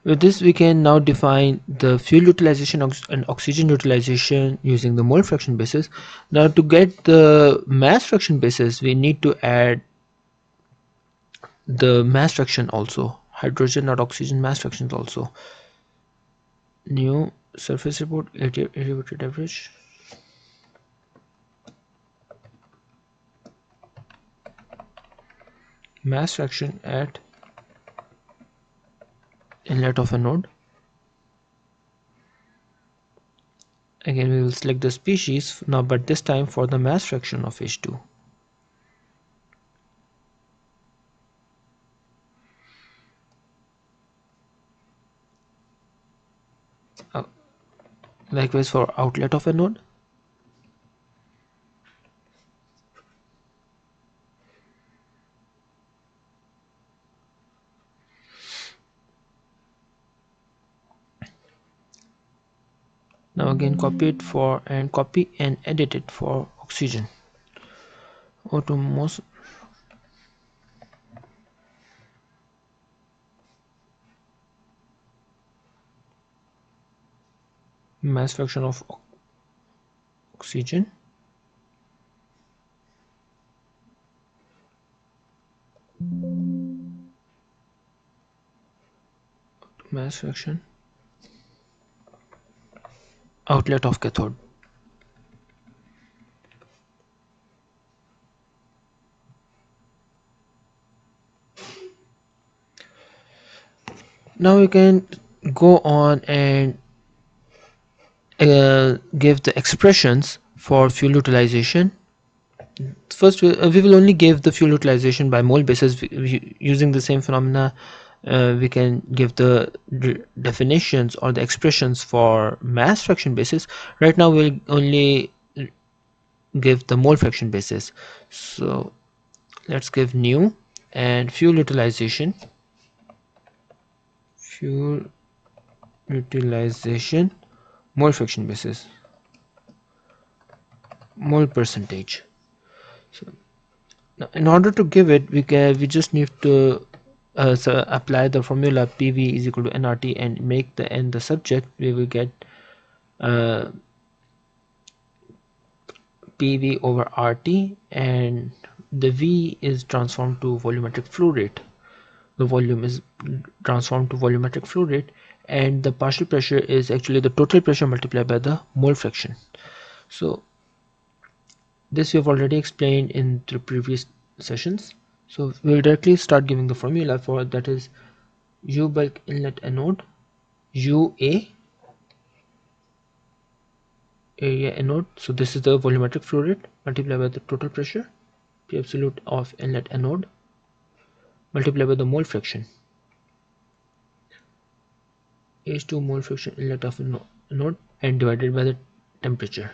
With this, we can now define the fuel utilization and oxygen utilization using the mole fraction basis. Now to get the mass fraction basis, we need to add the mass fraction also, hydrogen or oxygen mass fractions also. New surface report area weighted average. Mass fraction at inlet of anode. Again, we will select the species now, but this time for the mass fraction of H2. Likewise for outlet of anode. Now again copy it for and copy and edit it for oxygen. Auto most mass fraction of oxygen, mass fraction outlet of cathode. Now we can go on and give the expressions for fuel utilization. First, we will only give the fuel utilization by mole basis. Using the same phenomena, we can give the definitions or the expressions for mass fraction basis. Right now, we'll only give the mole fraction basis. So let's give new and fuel utilization. Fuel utilization mole fraction basis, mole percentage. So now, in order to give it, we just need to apply the formula PV is equal to nRT and make the n the subject. We will get PV over RT, and the V is transformed to volumetric flow rate. The volume is transformed to volumetric flow rate, and the partial pressure is actually the total pressure multiplied by the mole fraction. So this we have already explained in the previous sessions. So we will directly start giving the formula for that is U bulk inlet anode, UA area anode. So this is the volumetric flow rate multiplied by the total pressure, P absolute of inlet anode multiplied by the mole fraction, H2 mole fraction inlet of anode, and divided by the temperature.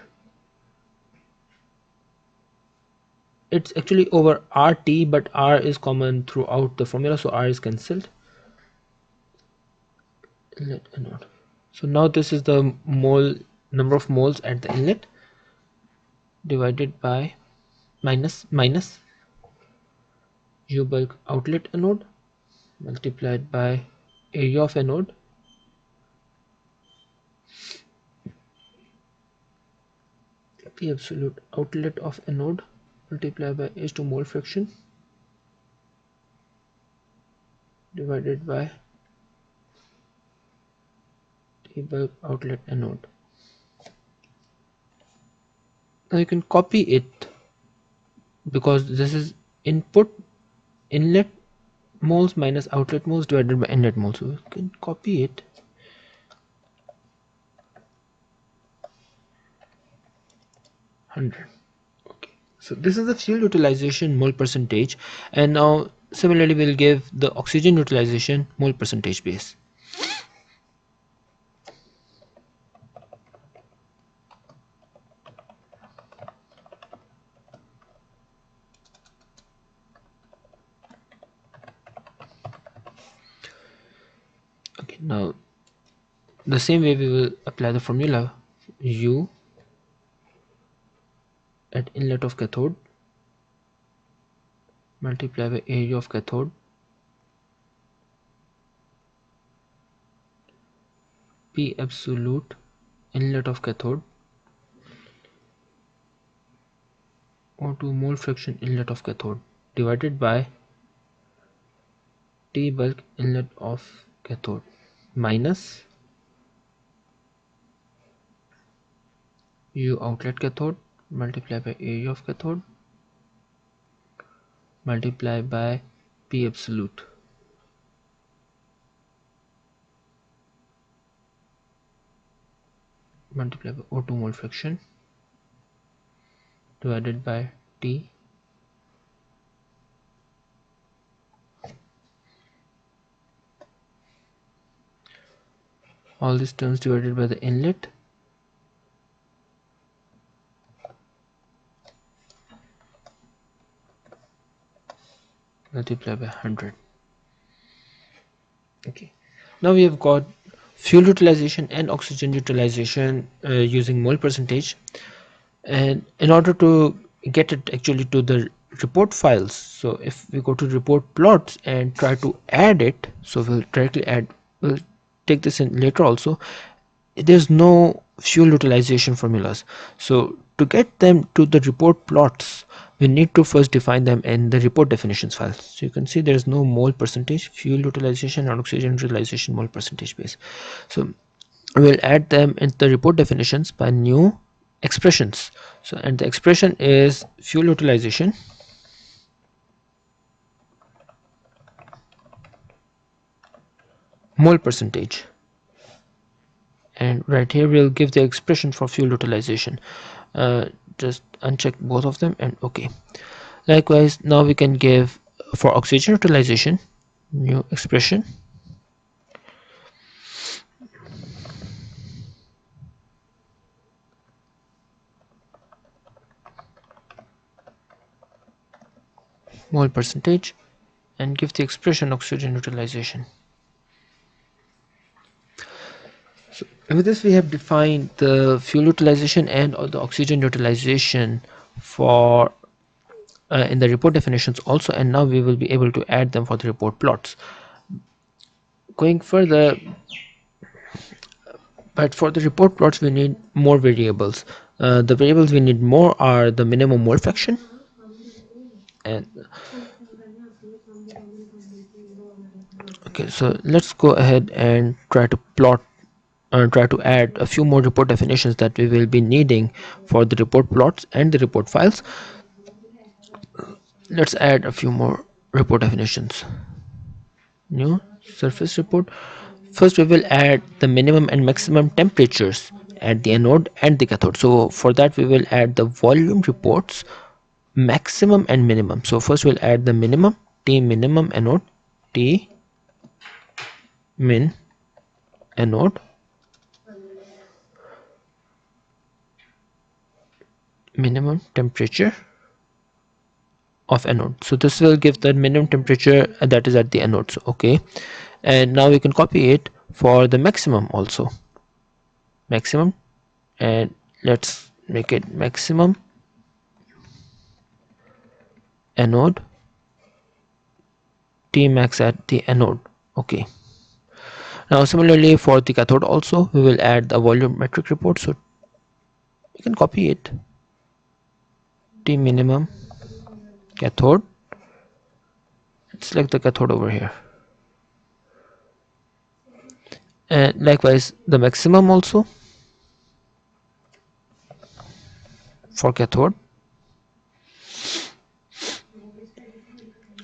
It's actually over RT, but R is common throughout the formula, so R is cancelled. Inlet anode. So now this is the number of moles at the inlet divided by minus U bulk outlet anode multiplied by area of anode P absolute outlet of anode multiplied by H2 mole fraction divided by T bulk outlet anode. Now you can copy it because this is inlet moles minus outlet moles divided by inlet moles. So you can copy it. Okay, so this is the fuel utilization mole percentage, and now similarly we'll give the oxygen utilization mole percentage base. Okay, now the same way we will apply the formula U at inlet of cathode multiply by area of cathode P absolute inlet of cathode O2 mole fraction inlet of cathode divided by T bulk inlet of cathode minus U outlet cathode multiply by area of cathode multiply by P absolute multiply by O2 mole fraction divided by T all these terms divided by the inlet multiply by 100. Okay, now we have got fuel utilization and oxygen utilization using mole percentage. And in order to get it actually to the report files, so if we go to report plots and try to add it, so we'll directly add, we'll take this in later also, there's no fuel utilization formulas. So to get them to the report plots, we need to first define them in the report definitions file. So you can see there's no mole percentage, fuel utilization and oxygen utilization mole percentage base. So we'll add them in the report definitions by new expressions. So and the expression is fuel utilization mole percentage, and right here we'll give the expression for fuel utilization. Just uncheck both of them and okay. Likewise, now we can give for oxygen utilization new expression mole percentage and give the expression oxygen utilization. So with this we have defined the fuel utilization and the oxygen utilization for in the report definitions also, and now we will be able to add them for the report plots. Going further, but for the report plots we need more variables. The variables we need more are the minimum mole fraction, and okay, so let's go ahead and try to plot try to add a few more report definitions that we will be needing for the report plots and the report files. Let's add a few more report definitions. New surface report. First we will add the minimum and maximum temperatures at the anode and the cathode. So for that we will add the volume reports maximum and minimum. So first we'll add the minimum, T minimum anode, T min anode, minimum temperature of anode. So this will give the minimum temperature that is at the anode. So okay, and now we can copy it for the maximum also, maximum, and let's make it maximum anode, T max at the anode. Okay, now similarly for the cathode also we will add the volumetric report. So we can copy it, T minimum cathode, select the cathode over here, and likewise the maximum also for cathode.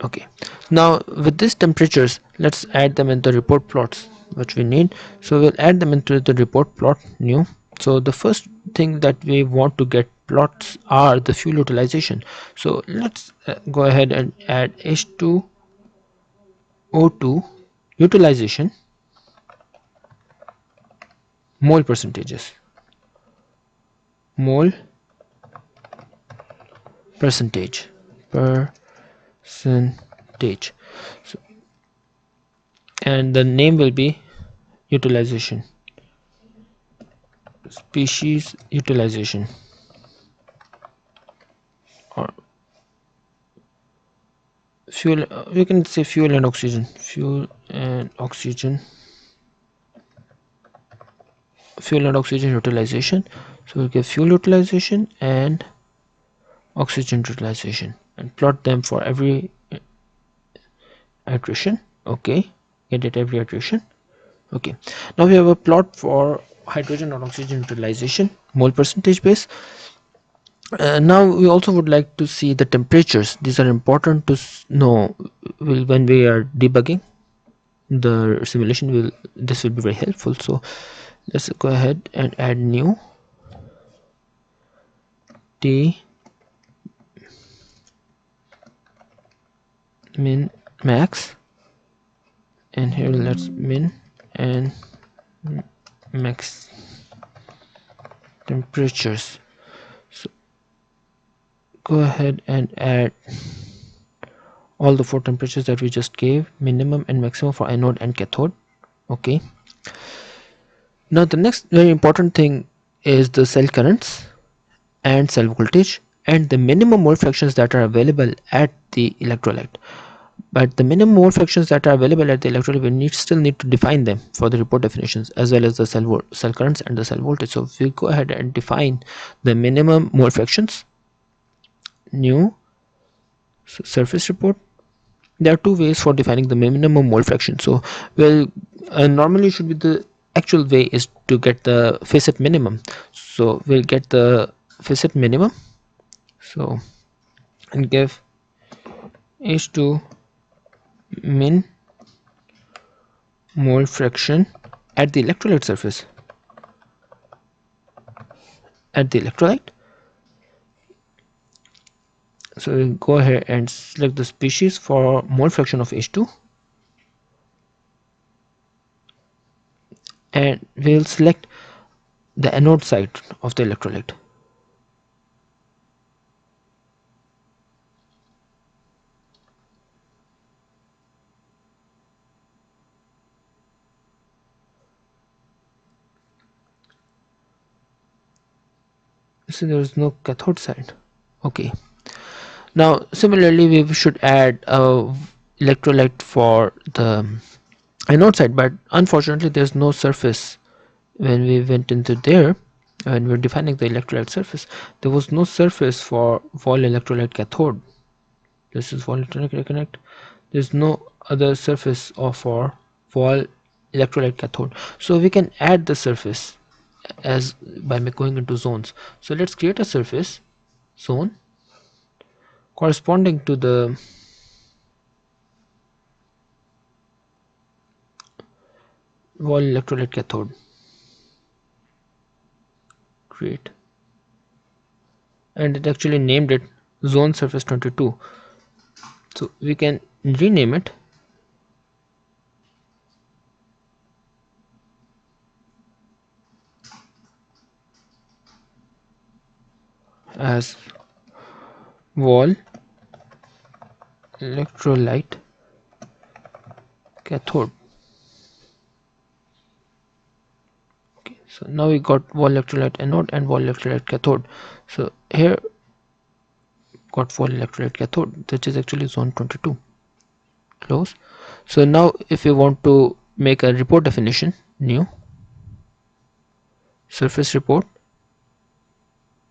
Okay, now with these temperatures let's add them in the report plots which we need. So we'll add them into the report plot new. So the first thing that we want to get plots are the fuel utilization. So let's go ahead and add H2O2 utilization mole percentages, mole percentage, percentage. So, and the name will be utilization, species utilization, or fuel, we can say fuel and oxygen, fuel and oxygen, fuel and oxygen utilization. So we'll give fuel utilization and oxygen utilization and plot them for every iteration. Okay, get it every iteration. Okay, now we have a plot for hydrogen or oxygen utilization mole percentage base. Now we also would like to see the temperatures. These are important to know when we are debugging the simulation. This will be very helpful. So let's go ahead and add new T min max, and here let's min and max temperatures. So go ahead and add all the 4 temperatures that we just gave, minimum and maximum for anode and cathode. Okay, Now the next very important thing is the cell currents and cell voltage and the minimum mole fractions that are available at the electrolyte. But the minimum mole fractions that are available at the electrolyte, we still need to define them for the report definitions, as well as the cell currents and the cell voltage. So if we go ahead and define the minimum mole fractions, new surface report. There are two ways for defining the minimum mole fraction. So well, normally should be the actual way is to get the facet minimum. So we'll get the facet minimum, so and give H2 min mole fraction at the electrolyte surface, at the electrolyte. So we'll go ahead and select the species for mole fraction of H2, and we'll select the anode side of the electrolyte. So there is no cathode side. Okay. Now similarly we should add a electrolyte for the anode side, but unfortunately there's no surface. When we went into there and we're defining the electrolyte surface, there was no surface for wall electrolyte cathode. This is wall electrolyte connect. There's no other surface for wall electrolyte cathode, so we can add the surface as by going into zones. So let's create a surface zone corresponding to the wall electrolyte cathode. Create, and it actually named it zone surface 22, so we can rename it as wall electrolyte cathode. Okay, so now we got wall electrolyte anode and wall electrolyte cathode. So here got wall electrolyte cathode, which is actually zone 22. Close. So now if we want to make a report definition, new surface report,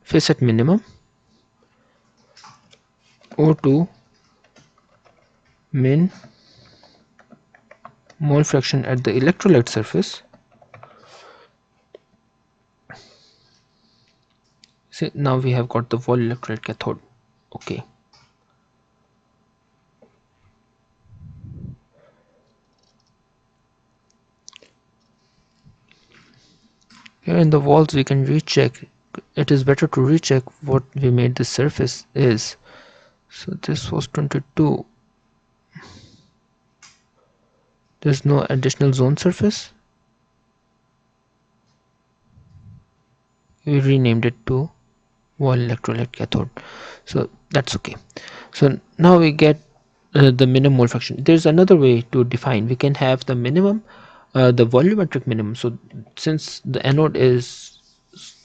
facet minimum, O2 min mole fraction at the electrolyte surface. See, now we have got the wall electrolyte cathode. Okay. Here in the walls we can recheck. It is better to recheck what we made the surface is. So this was 22. There's no additional zone surface. We renamed it to wall electrolyte cathode, so that's okay. So now we get the minimum mole fraction. There's another way to define. We can have the minimum, the volumetric minimum. So since the anode is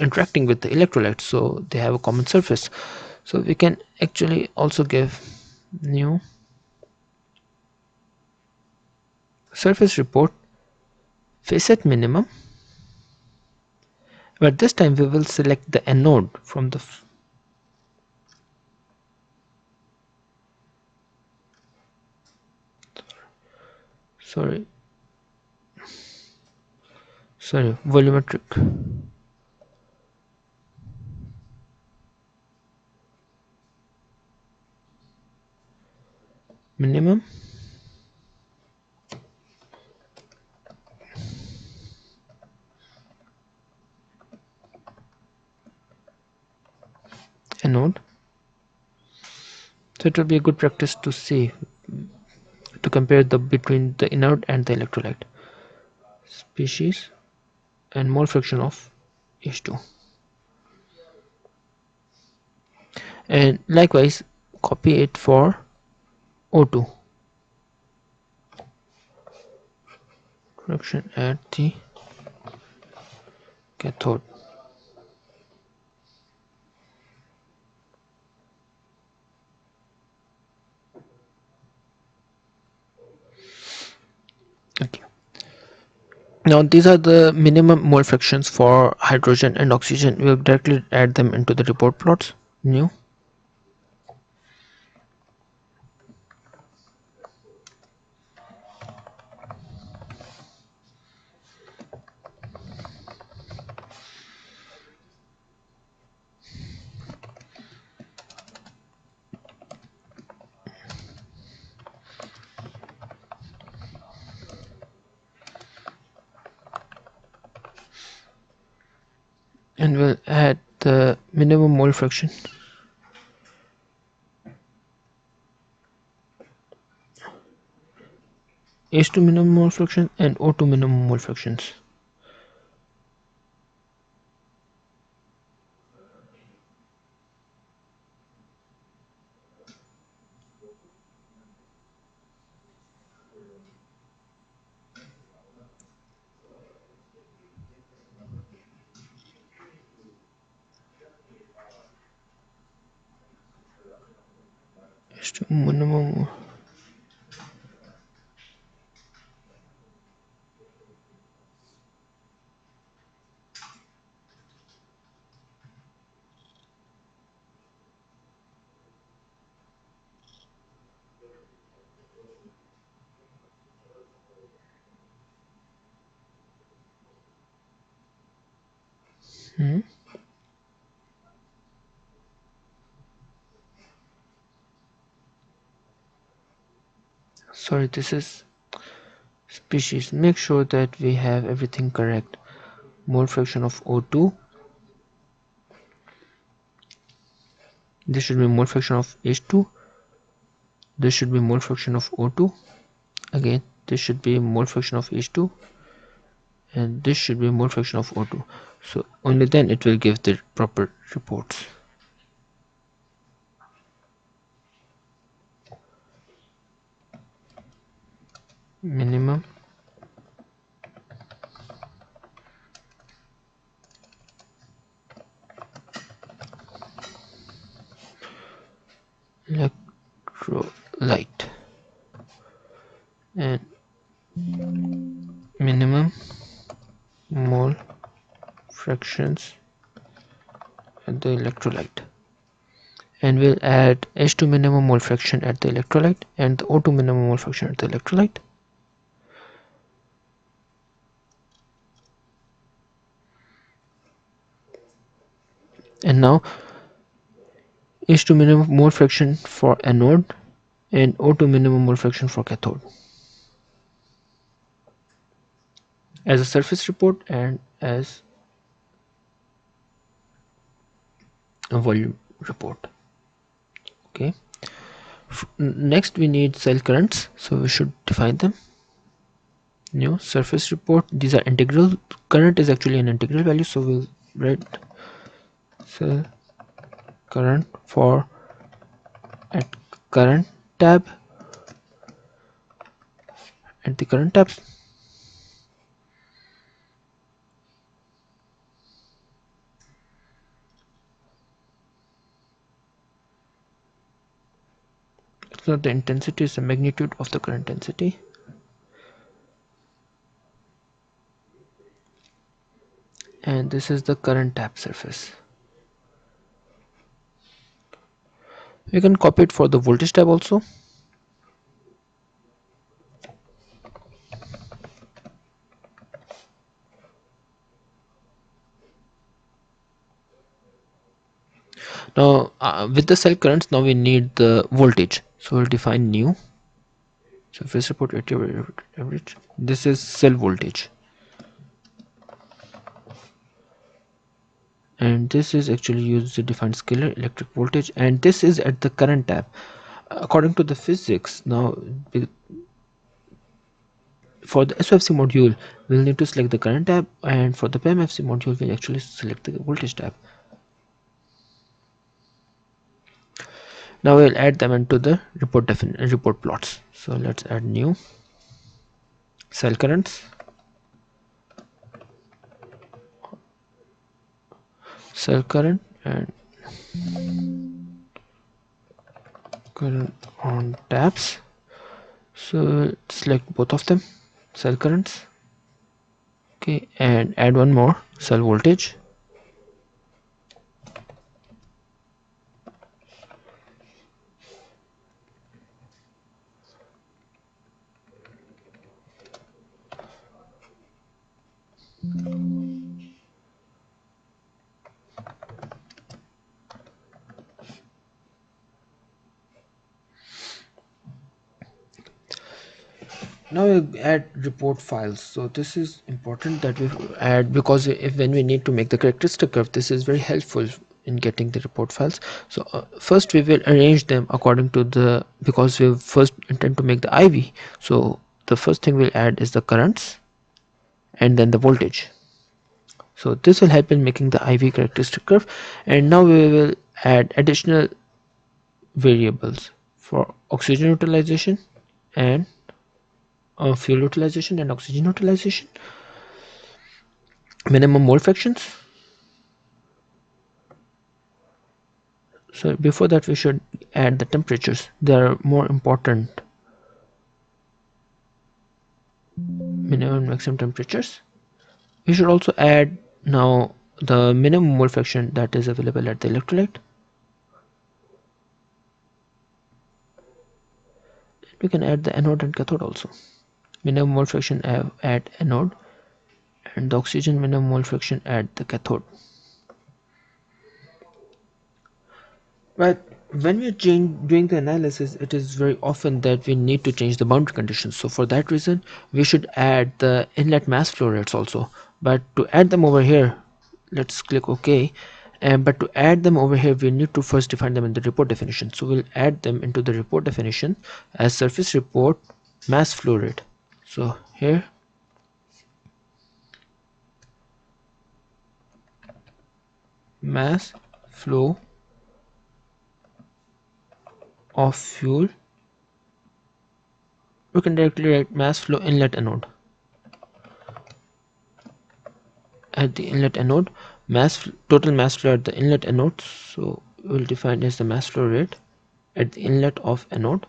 interacting with the electrolyte, so they have a common surface, so we can actually also give new surface report facet minimum, but this time we will select the anode from the sorry volumetric minimum anode. So it will be a good practice to see, to compare the between the anode and the electrolyte. Species and mole fraction of H2, and likewise copy it for O2 fraction at the cathode. Okay. Now these are the minimum mole fractions for hydrogen and oxygen. We'll directly add them into the report plots. New. And we'll add the minimum mole fraction H2 minimum mole fraction and O2 minimum mole fractions. H2 minimum. Sorry, this is species. Make sure that we have everything correct. Mole fraction of O2. This should be mole fraction of H2. This should be mole fraction of O2. Again, this should be mole fraction of H2. And this should be mole fraction of O2. So only then it will give the proper reports. Minimum electrolyte and minimum mole fractions at the electrolyte. And we'll add H2 minimum mole fraction at the electrolyte and the O2 minimum mole fraction at the electrolyte. And now H2 minimum mole fraction for anode and O2 minimum mole fraction for cathode as a surface report and as a volume report. Okay. Next we need cell currents, so we should define them. New surface report. These are integral. Current is actually an integral value, so we'll write cell current for at current tab at the current tab. So the intensity is the magnitude of the current density. And this is the current tab surface. We can copy it for the voltage tab also. Now with the cell currents, now we need the voltage, so we'll define new surface report average. This is cell voltage, and this is actually used to define scalar electric voltage, and this is at the current tab. According to the physics, now for the SOFC module we'll need to select the current tab, and for the PMFC module we'll actually select the voltage tab. Now we'll add them into the report plots. So let's add new cell currents cell current and current on tabs. So select both of them, cell currents. Okay, and add one more, cell voltage. Now we add report files. So this is important that we add, because if when we need to make the characteristic curve, this is very helpful in getting the report files. So first we will arrange them according to the, because we first intend to make the IV. So the first thing we'll add is the currents and then the voltage. So this will help in making the IV characteristic curve. And now we will add additional variables for oxygen utilization and fuel utilization and oxygen utilization, minimum mole fractions. So before that we should add the temperatures. They are more important, minimum and maximum temperatures. We should also add now the minimum mole fraction that is available at the electrolyte. We can add the anode and cathode also. Minimum mole fraction at anode and the oxygen minimum mole fraction at the cathode. But when we are doing the analysis, it is very often that we need to change the boundary conditions. So for that reason, we should add the inlet mass flow rates also. But to add them over here, let's click OK. But to add them over here, we need to first define them in the report definition. So we'll add them into the report definition as surface report mass flow rate. So here, mass flow of fuel, we can directly write mass flow inlet anode. At the inlet anode, total mass flow at the inlet anode, so we'll define as the mass flow rate at the inlet of anode,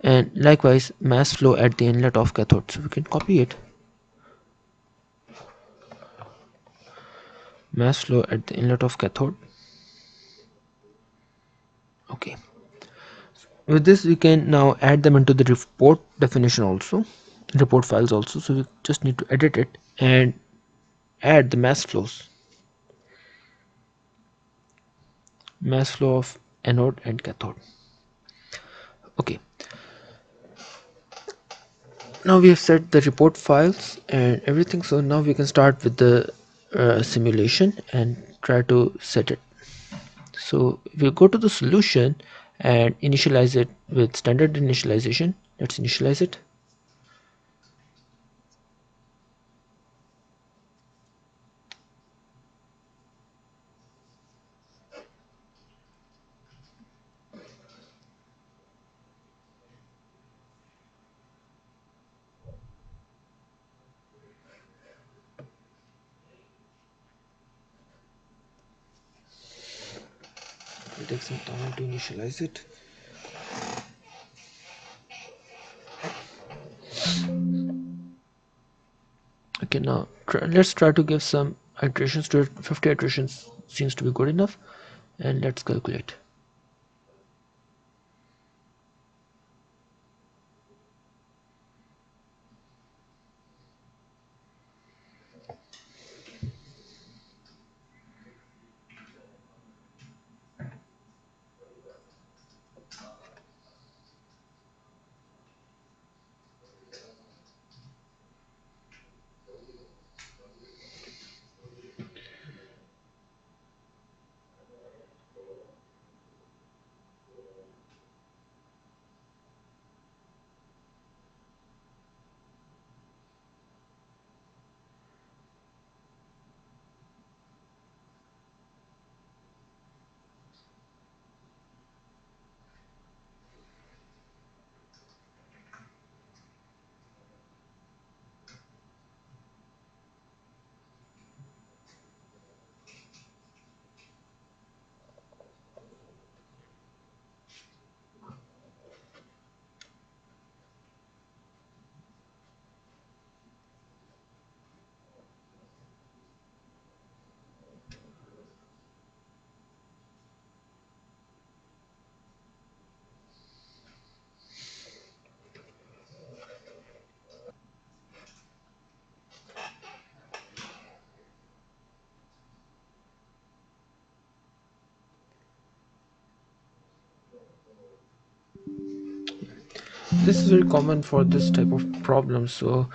and likewise mass flow at the inlet of cathode. So we can copy it, mass flow at the inlet of cathode. Okay, with this we can now add them into the report definition also, report files also. So we just need to edit it and add the mass flows, mass flow of anode and cathode. Okay, now we have set the report files and everything. So now we can start with the simulation and try to set it. So we'll go to the solution and initialize it with standard initialization. Let's initialize it. It'll take some time to initialize it. Okay, now let's try to give some iterations to it. 50 iterations seems to be good enough, and let's calculate. this is very common for this type of problem. So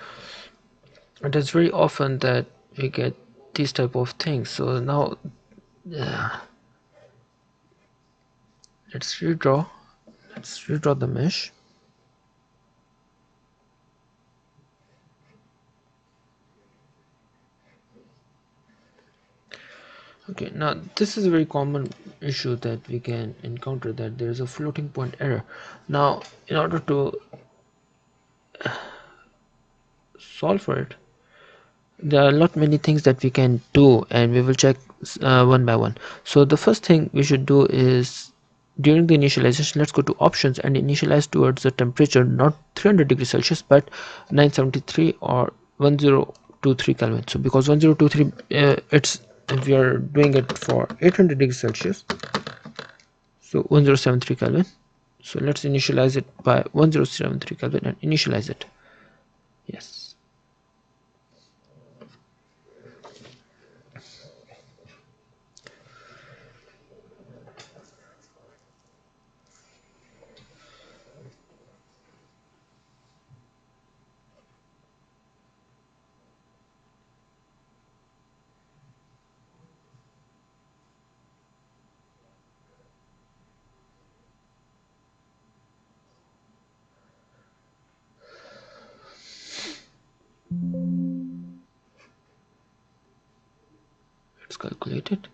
it is very often that we get these type of things. So now let's redraw the mesh. Okay, now this is a very common issue that we can encounter, that there is a floating point error. Now in order to solve for it, there are a lot many things that we can do, and we will check one by one. So the first thing we should do is, during the initialization, let's go to options and initialize towards the temperature, not 300 degrees Celsius but 973 or 1023 Kelvin. So because 1023 it's, if we are doing it for 800 degrees Celsius, so 1073 Kelvin. So let's initialize it by 1073 Kelvin and initialize it. Yes. Let's calculate it.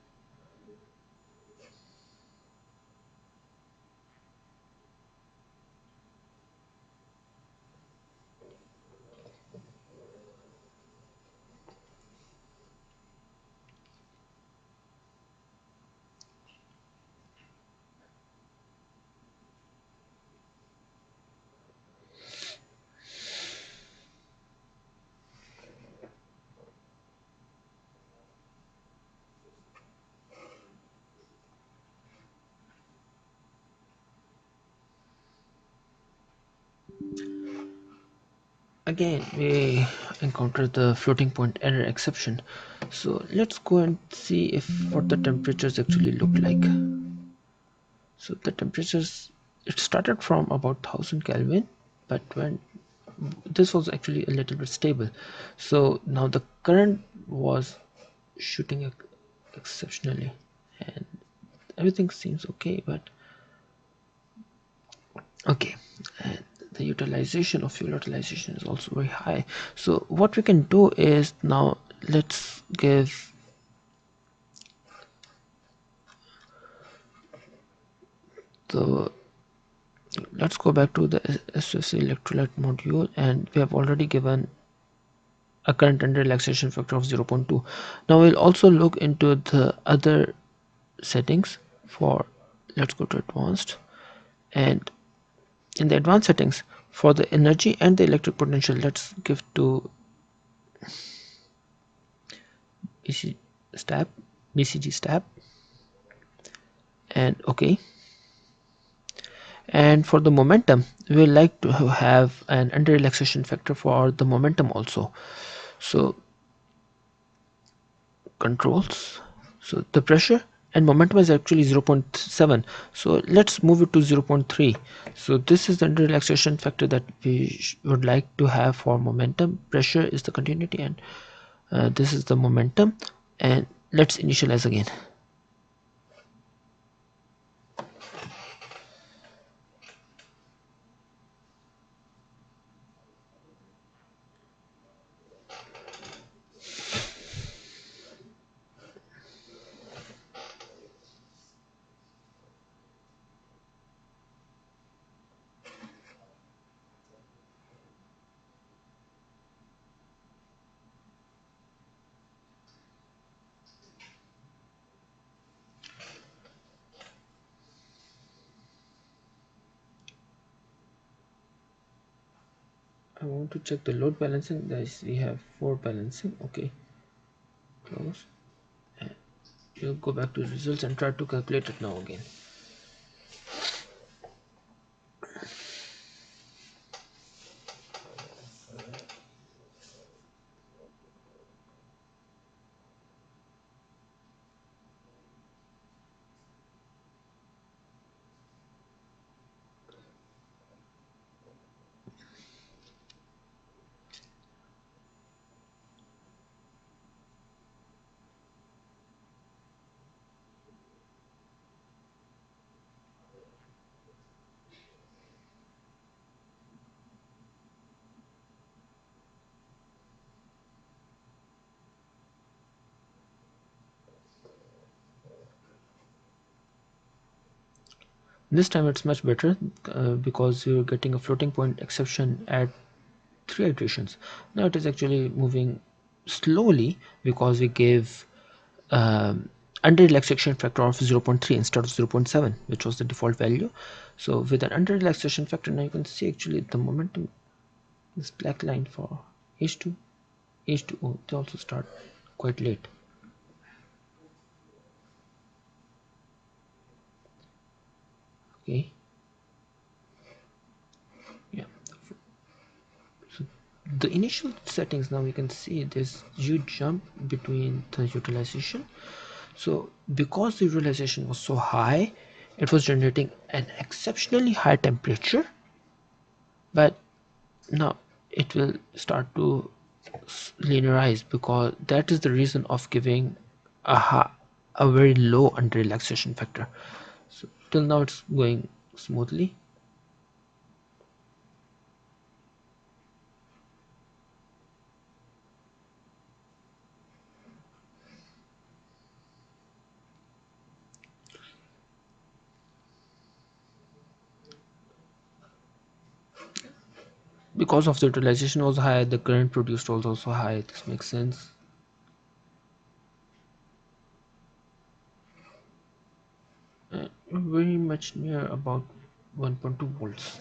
Again we encounter the floating point error exception. So let's go and see if what the temperatures actually look like. So the temperatures, it started from about 1000 Kelvin, but when this was actually a little bit stable. So now the current was shooting exceptionally, and everything seems okay, but okay, and the utilization of fuel utilization is also very high. So what we can do is, now let's give the, let's go back to the SOFC electrolyte module, and we have already given a current under relaxation factor of 0.2. Now we'll also look into the other settings for, let's go to advanced, and in the advanced settings for the energy and the electric potential, let's give to BC stab BCG stab, and okay. And for the momentum, we would like to have an under relaxation factor for the momentum also. So controls, so the pressure and momentum is actually 0.7, so let's move it to 0.3. so this is the under relaxation factor that we would like to have for momentum. Pressure is the continuity, and this is the momentum, and let's initialize again. I want to check the load balancing. Guys, we have 4 balancing. Okay, close, and we'll go back to results and try to calculate it now again. This time it's much better because you're getting a floating point exception at 3 iterations. Now it is actually moving slowly because we gave under relaxation factor of 0.3 instead of 0.7, which was the default value. So with an under relaxation factor, now you can see actually the momentum, this black line for H2, H2O, they also start quite late. Okay, yeah. So the initial settings, now we can see this huge jump between the utilization. So because the utilization was so high, it was generating an exceptionally high temperature, but now it will start to linearize because that is the reason of giving a very low under relaxation factor. So till now it's going smoothly. Because of the utilization was high, the current produced was also high. This makes sense. Very much near about 1.2 volts.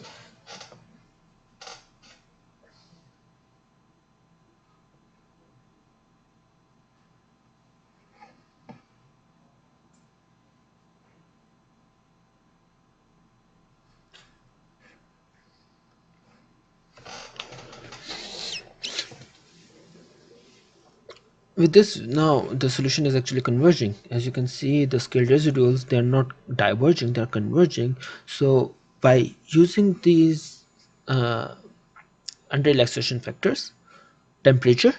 With this, now the solution is actually converging. As you can see, the scaled residuals, they are not diverging, they are converging. So by using these under relaxation factors, temperature,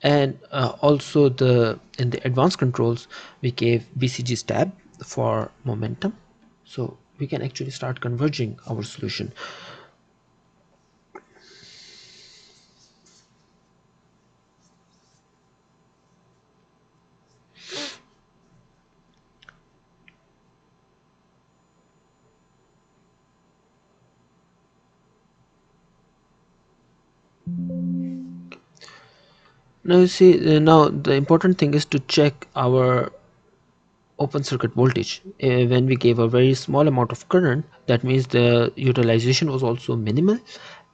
and also the in the advanced controls we gave BCG stab for momentum, so we can actually start converging our solution. Now you see, now the important thing is to check our open circuit voltage. When we gave a very small amount of current, that means the utilization was also minimal,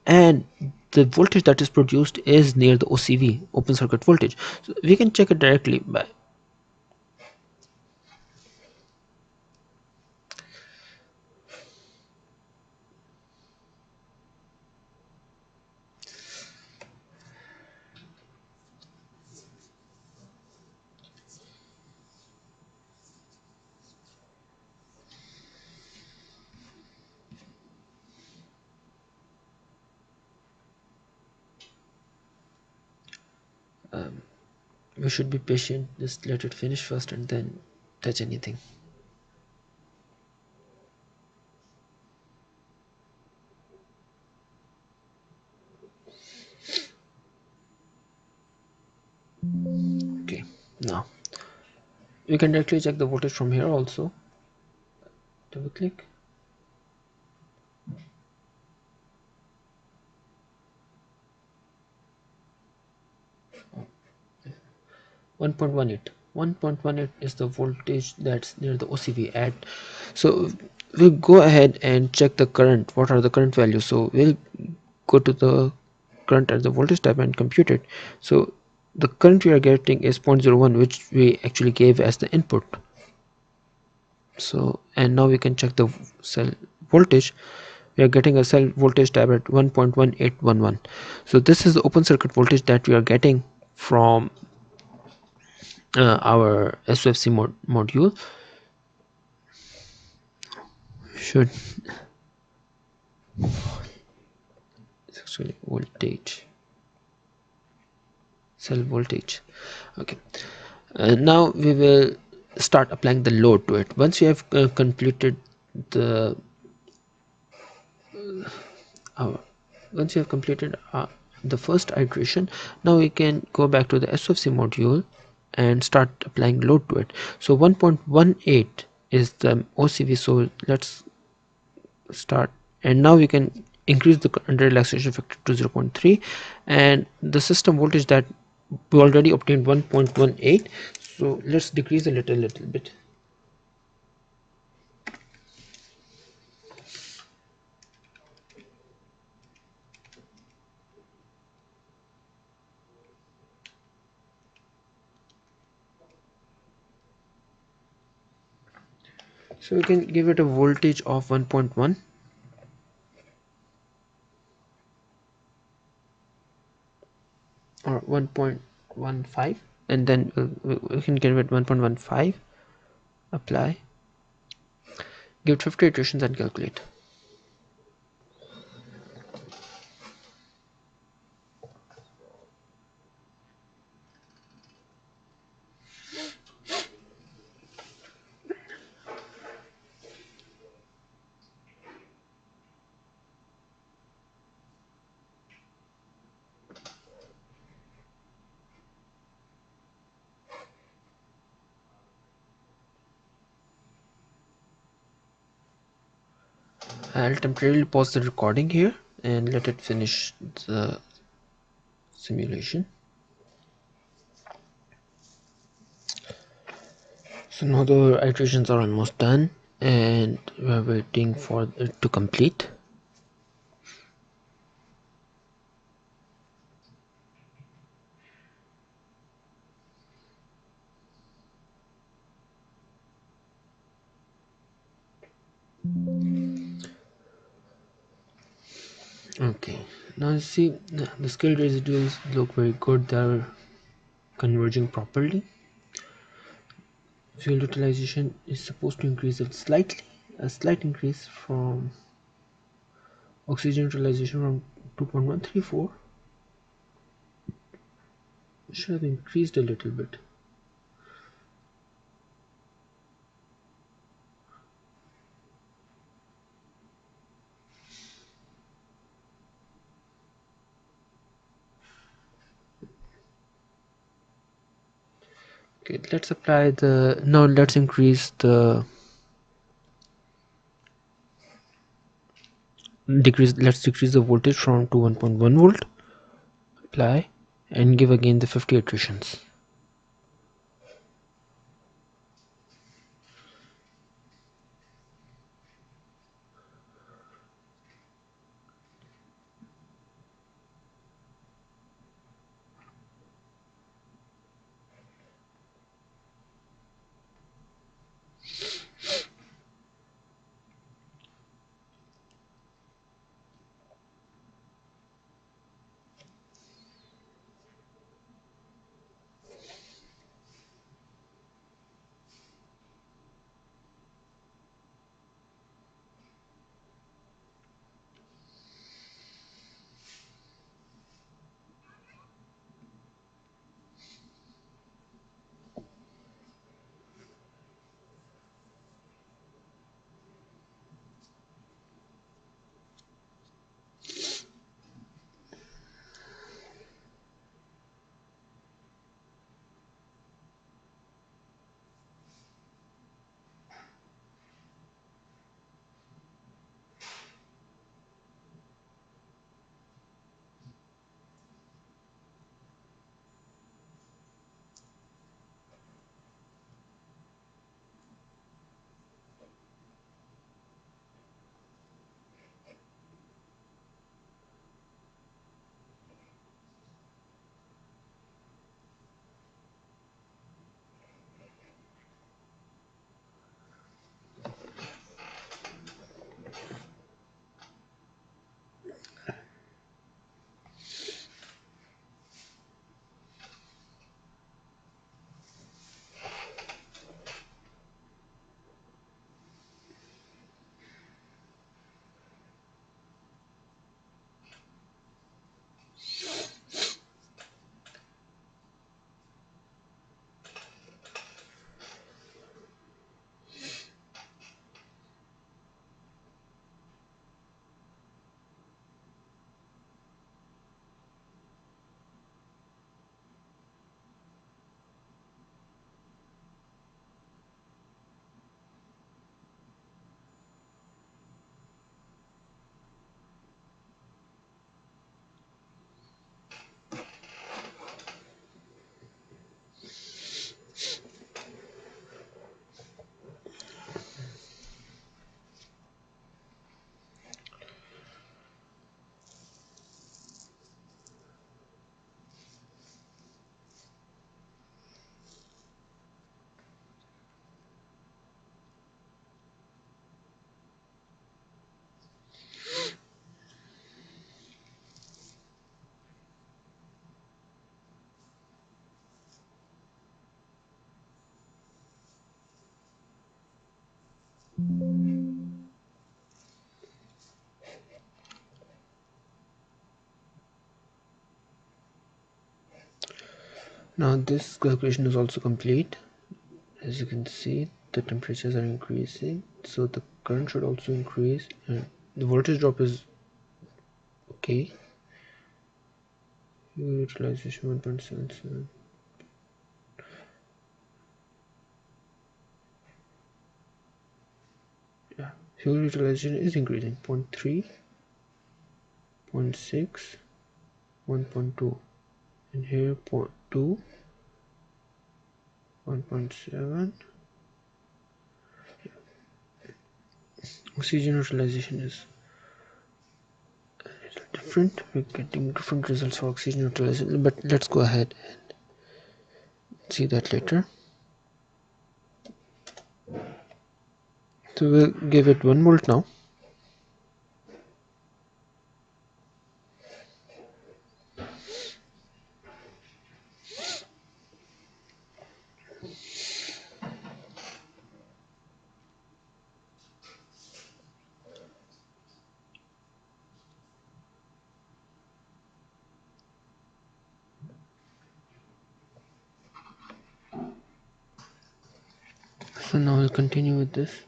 and the voltage that is produced is near the OCV, open circuit voltage. So we can check it directly by we should be patient, just let it finish first and then touch anything. Okay, now we can directly check the voltage from here also. Double click. 1.18. 1.18 is the voltage that's near the OCV at. So we'll go ahead and check the current. What are the current values? So we'll go to the current at the voltage tab and compute it. So the current we are getting is 0.01, which we actually gave as the input. So, and now we can check the cell voltage. We are getting a cell voltage tab at 1.1811. So this is the open circuit voltage that we are getting from our SOFC module. Should it's actually voltage, cell voltage. Okay, now we will start applying the load to it. Once we have completed the once you have completed the first iteration, now we can go back to the SOFC module and start applying load to it. So 1.18 is the OCV. So let's start, and now we can increase the current relaxation factor to 0.3, and the system voltage that we already obtained 1.18. so let's decrease a little bit. So we can give it a voltage of 1.1, or 1.15, and then we can give it 1.15. Apply, give it 50 iterations and calculate. I'll temporarily pause the recording here and let it finish the simulation. So now the iterations are almost done and we are waiting for it to complete. Okay, now you see the scale residuals look very good, they're converging properly. Fuel utilization is supposed to increase a slight increase from oxygen utilization from 2.134. Should have increased a little bit. Okay, let's apply the, now let's increase the let's decrease the voltage from to 1.1 volt. Apply and give again the 50 iterations. Now this calculation is also complete. As you can see, the temperatures are increasing, so the current should also increase, and the voltage drop is okay. Utilization 1.77. Yeah, fuel utilization is increasing. 0.3, 0.6, 1.2, and here 0.2, 1.7. Oxygen utilization is a little different. We're getting different results for oxygen utilization, but let's go ahead and see that later. So we'll give it 1 volt now. So now we'll continue with this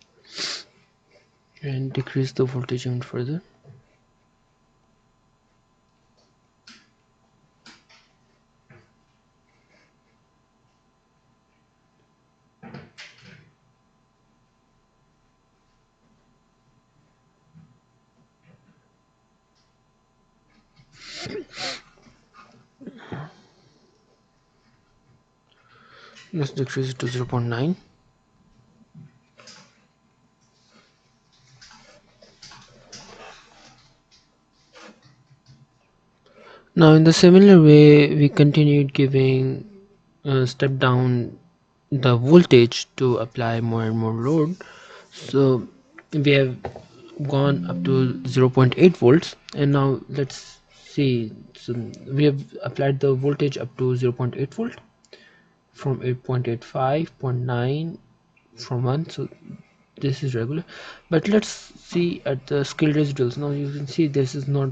and decrease the voltage even further. Let's decrease it to 0.9. Now in the similar way, we continued giving step down the voltage to apply more and more load. So we have gone up to 0.8 volts, and now let's see. So we have applied the voltage up to 0.8 volt from 8.85, 0.9, from 1. So this is regular, but let's see at the skill residuals. Now you can see this is not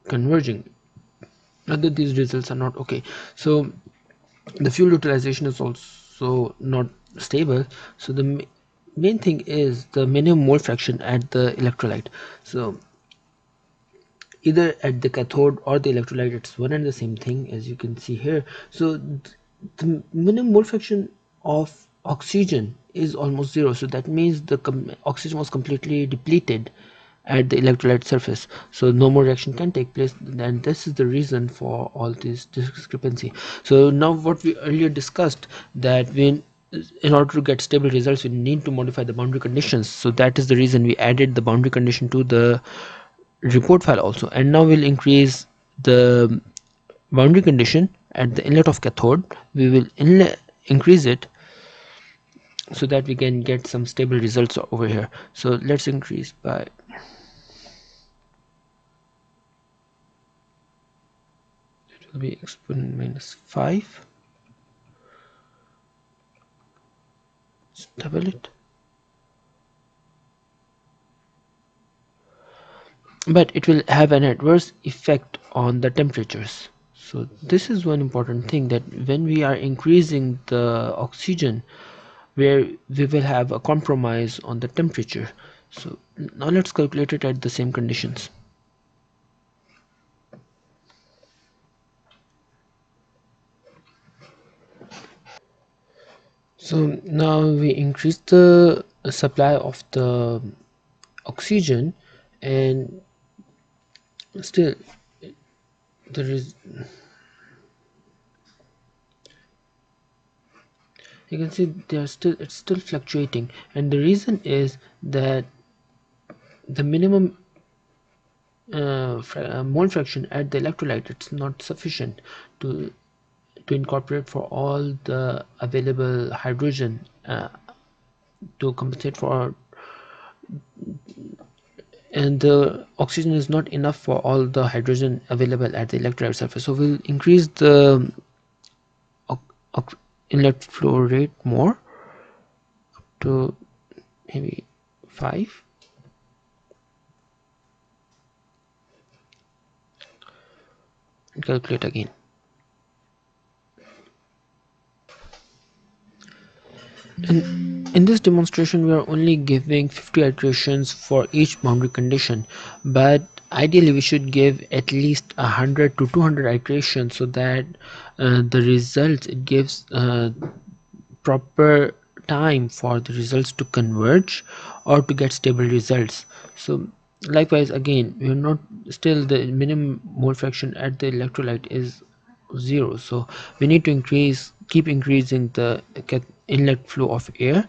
converging, rather these results are not okay. So the fuel utilization is also not stable. So the main thing is the minimum mole fraction at the electrolyte. So either at the cathode or the electrolyte, it's one and the same thing, as you can see here. So the minimum mole fraction of oxygen is almost zero, so that means the oxygen was completely depleted at the electrolyte surface, so no more reaction can take place, and this is the reason for all this discrepancy. So now what we earlier discussed, that in order to get stable results, we need to modify the boundary conditions. So that is the reason we added the boundary condition to the report file also, and now we'll increase the boundary condition at the inlet of cathode. We will increase it so that we can get some stable results over here. So let's increase by, it will be exponent minus 5. Let's double it. But it will have an adverse effect on the temperatures. So this is one important thing, that when we are increasing the oxygen, where we will have a compromise on the temperature. So now let's calculate it at the same conditions. So now we increase the supply of the oxygen, and still there is, you can see it's still fluctuating, and the reason is that the minimum mole fraction at the electrolyte, it's not sufficient to incorporate for all the available hydrogen, to compensate for, and the oxygen is not enough for all the hydrogen available at the electrolyte surface. So we'll increase the inlet flow rate more, to maybe 5, and calculate again. In this demonstration, we are only giving 50 iterations for each boundary condition, but ideally we should give at least 100 to 200 iterations so that the results it gives proper time for the results to converge or to get stable results. So likewise, again, we are not still the minimum mole fraction at the electrolyte is 0, so we need to keep increasing the inlet flow of air.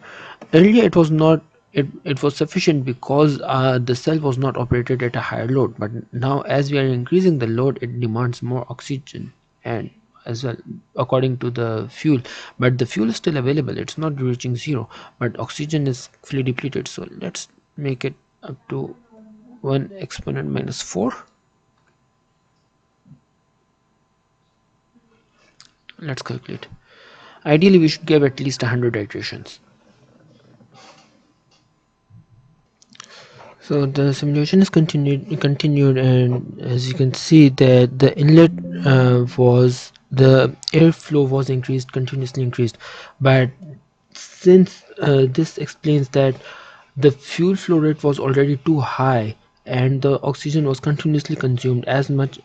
Earlier it was not, it was sufficient because the cell was not operated at a higher load, but now as we are increasing the load, it demands more oxygen and as well according to the fuel, but the fuel is still available, it's not reaching 0, but oxygen is fully depleted. So let's make it up to 1 exponent minus 4. Let's calculate. Ideally we should give at least 100 iterations. So the simulation is continued, and as you can see that the inlet was the airflow was continuously increased, but since this explains that the fuel flow rate was already too high and the oxygen was continuously consumed as much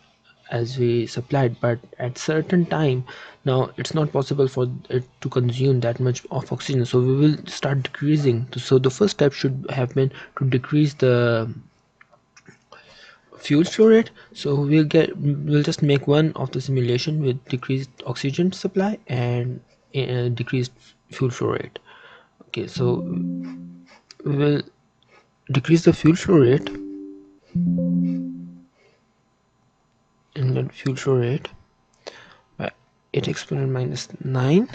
as we supplied, but at certain time now it's not possible for it to consume that much of oxygen, so we will start decreasing. So the first step should have been to decrease the fuel flow rate. So we'll just make one of the simulation with decreased oxygen supply and decreased fuel flow rate. Okay, so we will decrease the fuel flow rate, inlet fuel flow rate, by 8 exponent minus 9,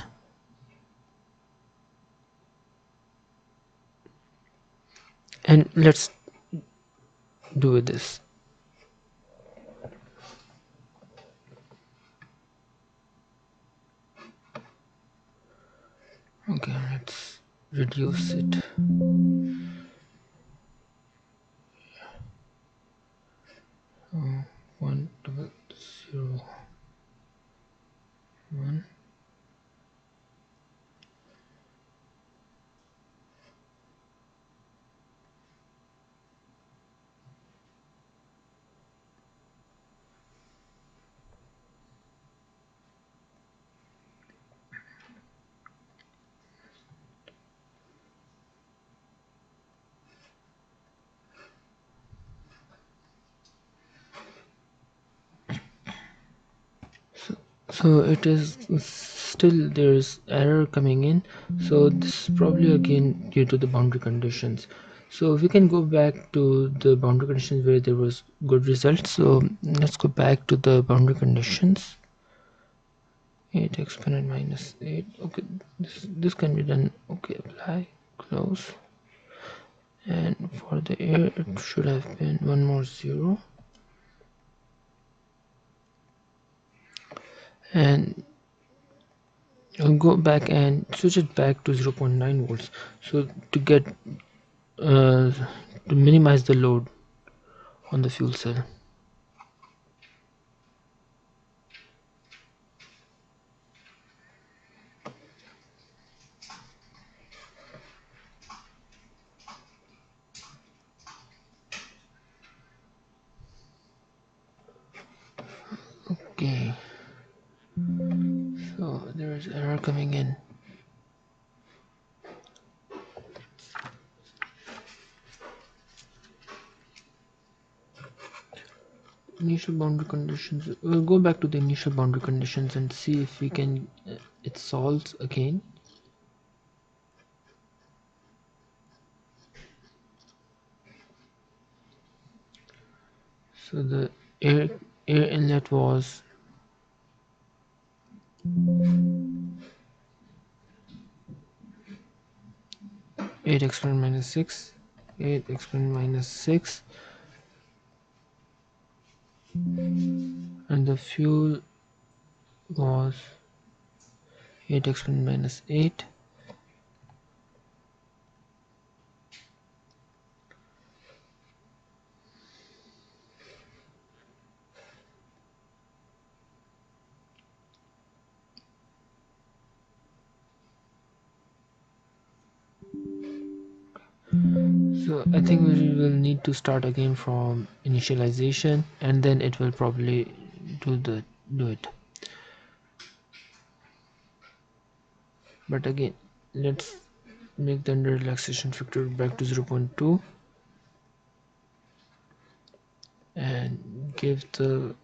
and let's do with this. Okay, let's reduce it. 1001. So it is still, there's error coming in, so this is probably again due to the boundary conditions. So we can go back to the boundary conditions where there was good results. So let's go back to the boundary conditions. 8 exponent minus 8. Okay, this can be done. Okay, apply, close, and for the air it should have been one more 0, and I'll go back and switch it back to 0.9 volts, so to get to minimize the load on the fuel cell. Okay, so there is error coming in. Initial boundary conditions. We'll go back to the initial boundary conditions and see if we can it solves again. So the air inlet was 8 exponent minus 6, 8 exponent minus 6, and the fuel was 8 exponent minus 8. So I think we will need to start again from initialization, and then it will probably do it. But again, let's make the under relaxation factor back to 0.2 and give the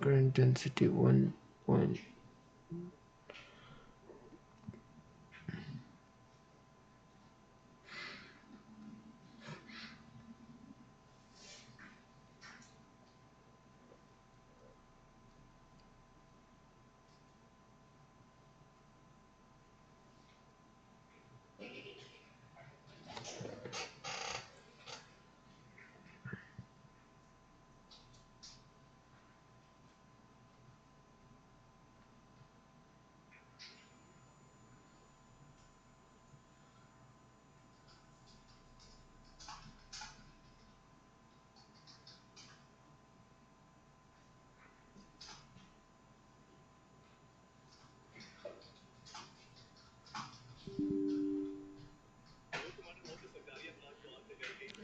current density 1 point.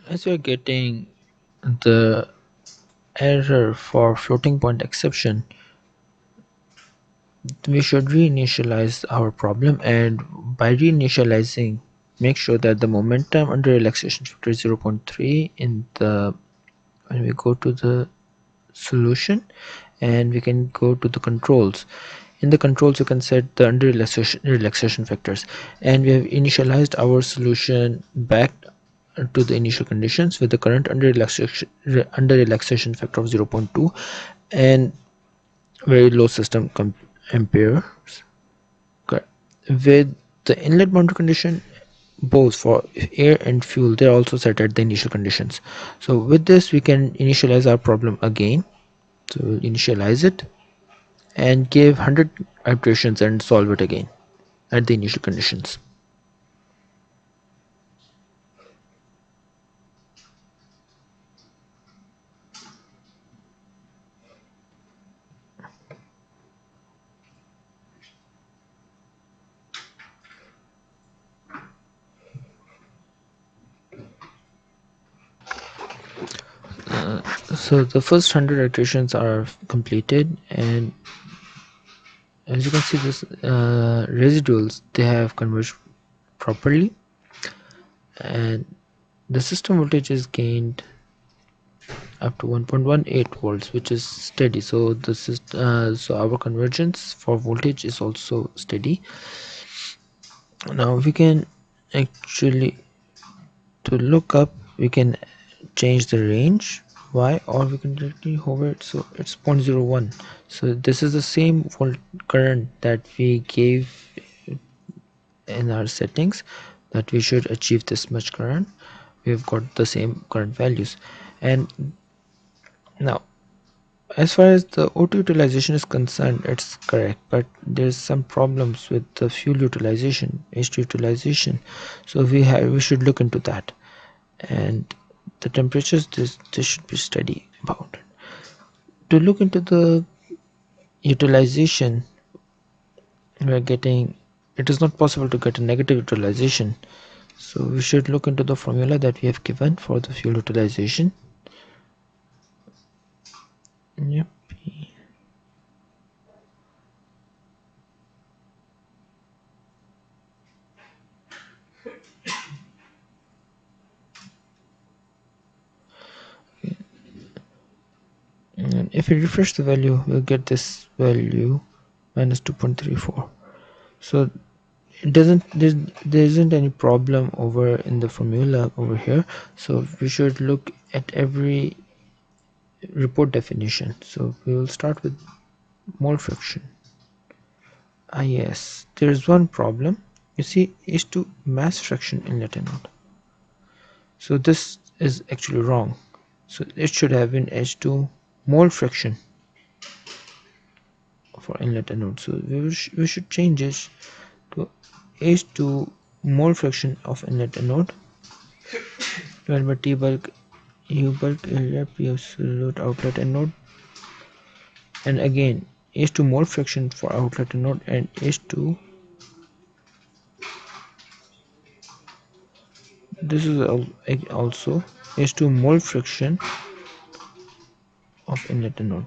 As we are getting the error for floating point exception, we should reinitialize our problem, and by reinitializing, make sure that the momentum under relaxation factor is 0.3 in the when we go to the solution, and we can go to the controls. In the controls you can set the under relaxation factors, and we have initialized our solution back to the initial conditions with the current under relaxation factor of 0.2 and very low system amperes. With the inlet boundary condition, both for air and fuel, they're also set at the initial conditions. So with this we can initialize our problem again. So we'll initialize it and give 100 iterations and solve it again at the initial conditions. So the first 100 iterations are completed, and as you can see, this residuals, they have converged properly, and the system voltage is gained up to 1.18 volts, which is steady. So this is so our convergence for voltage is also steady. Now we can actually, to look up, we can change the range y, or we can directly hover it, so it's 0.01. So this is the same volt current that we gave in our settings, that we should achieve this much current. We've got the same current values. And now, as far as the O2 utilization is concerned, it's correct, but there's some problems with the fuel utilization, H2 utilization. So we should look into that, and the temperatures, this should be steady about it. To look into the utilization, we are getting, it is not possible to get a negative utilization. So we should look into the formula that we have given for the fuel utilization. Yep. And if we refresh the value, we'll get this value minus 2.34. So it doesn't, there isn't any problem over in the formula over here. So we should look at every report definition. So we will start with mole fraction. Yes, there is one problem. You see, H2 mass fraction inlet anode. So this is actually wrong. So it should have been H2 mole fraction for inlet anode. So we should change this to H2 mole fraction of inlet anode divided by T bulk U bulk area P absolute outlet anode, and again H2 mole fraction for outlet anode and H2 This is also is to mole friction of inlet node.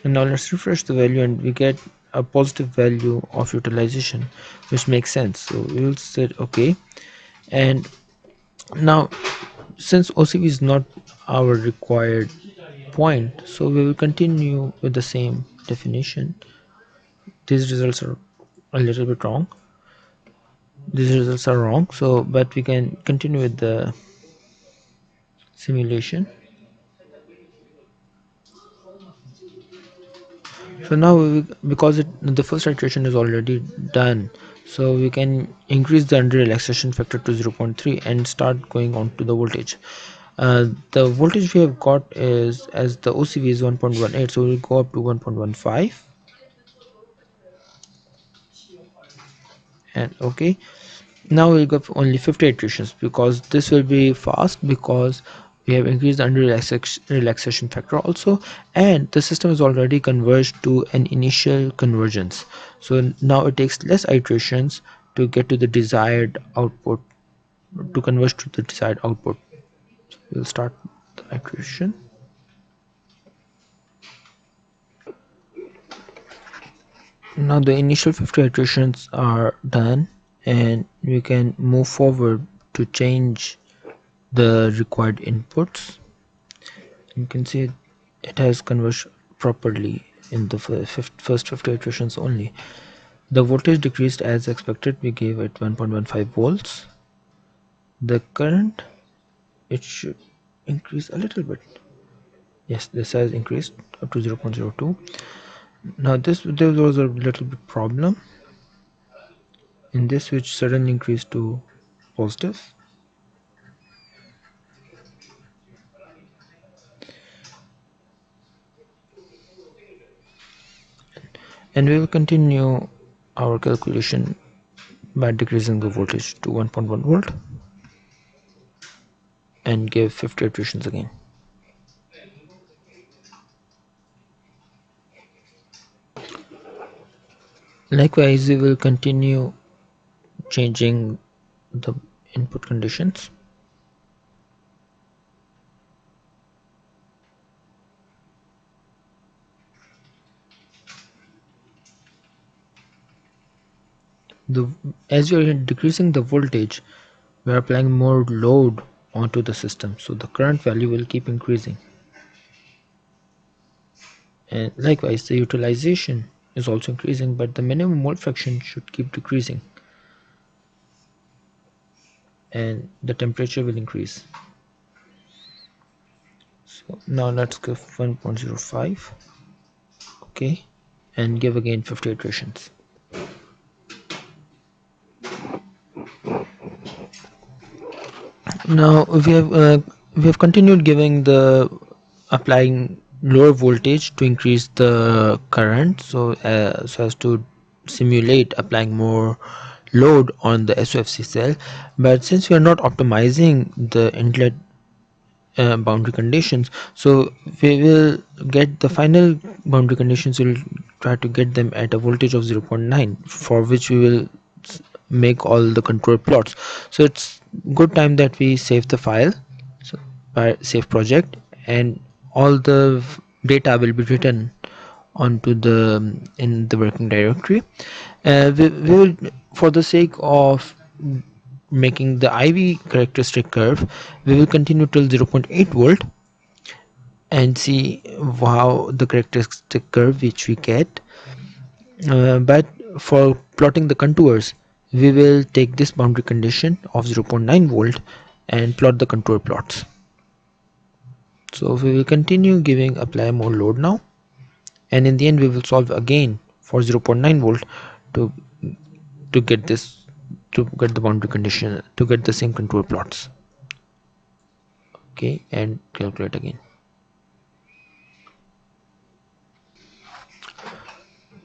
And now let's refresh the value and we get a positive value of utilization, which makes sense. So we will say okay. And now since OCV is not our required point, so we will continue with the same definition. These results are a little bit wrong. These results are wrong, so but we can continue with the simulation. So now because the first iteration is already done, so we can increase the under relaxation factor to 0.3 and start going on to the voltage. The voltage we have got is, as the OCV is 1.18, so we'll go up to 1.15 and okay. Now we'll go for only 50 iterations because this will be fast, because we have increased the under relaxation factor also, and the system is already converged to an initial convergence. So now it takes less iterations to get to the desired output, to converge to the desired output. We'll start the iteration. Now the initial 50 iterations are done and we can move forward to change the required inputs. You can see it has converged properly in the first 50 iterations only. The voltage decreased as expected. We gave it 1.15 volts. The current, it should increase a little bit. Yes, this has increased up to 0.02. Now there was a little bit problem in this, which suddenly increased to positive. And we will continue our calculation by decreasing the voltage to 1.1 volt and give 50 iterations again. Likewise, we will continue changing the input conditions. As we are decreasing the voltage, we are applying more load onto the system, so the current value will keep increasing. And likewise, the utilization is also increasing, but the minimum mole fraction should keep decreasing, and the temperature will increase. So now let's give 1.05, okay, and give again 50 iterations. Now we have continued giving the applying lower voltage to increase the current, so as to simulate applying more load on the SOFC cell. But since we are not optimizing the inlet boundary conditions, so we will get the final boundary conditions, we'll try to get them at a voltage of 0.9, for which we will make all the control plots. So it's good time that we save the file, so by save project, and all the data will be written onto the in the working directory. We will, for the sake of making the IV characteristic curve, we will continue till 0.8 volt and see how the characteristic curve which we get. But for plotting the contours, we will take this boundary condition of 0.9 volt and plot the contour plots. So we will continue giving apply more load now, and in the end we will solve again for 0.9 volt to get this, to get the boundary condition, to get the same contour plots. Okay, and calculate again.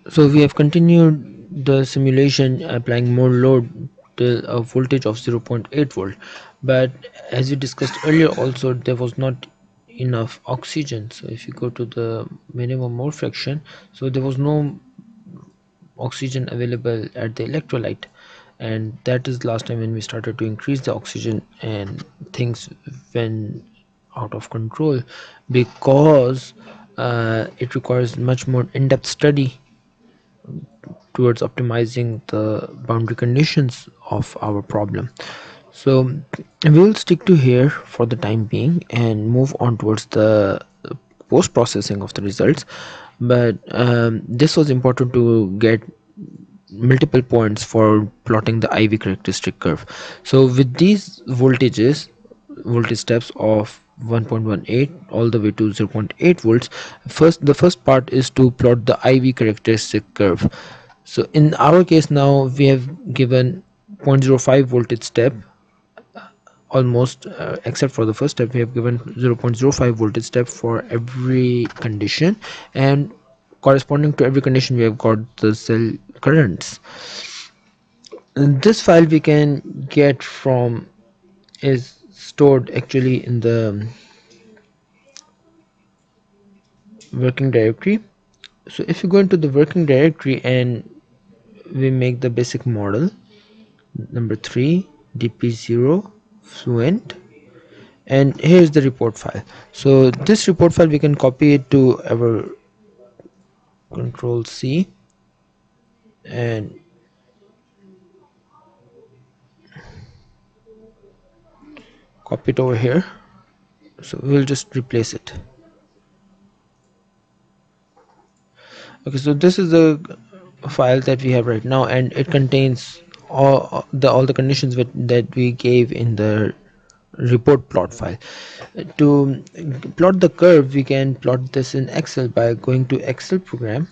So we have continued the simulation applying more load till a voltage of 0.8 volt, but as we discussed earlier also, there was not enough oxygen. So if you go to the minimum mole fraction, so there was no oxygen available at the electrolyte, and that is last time when we started to increase the oxygen and things went out of control, because it requires much more in-depth study towards optimizing the boundary conditions of our problem. So we'll stick to here for the time being and move on towards the post processing of the results. But this was important to get multiple points for plotting the IV characteristic curve. So with these voltage steps of 1.18 all the way to 0.8 volts, the first part is to plot the IV characteristic curve. So in our case now we have given zero point 0.05 voltage step almost, except for the first step we have given 0.05 voltage step for every condition, and corresponding to every condition we have got the cell currents. And this file we can get from is stored actually in the working directory. So if you go into the working directory and we make the basic model number 3 dp0 fluent, and here's the report file. So this report file we can copy it to our control C and copy it over here. So we'll just replace it. Okay, so this is the file that we have right now, and it contains all the conditions that we gave in the report plot file. To plot the curve we can plot this in Excel by going to Excel program,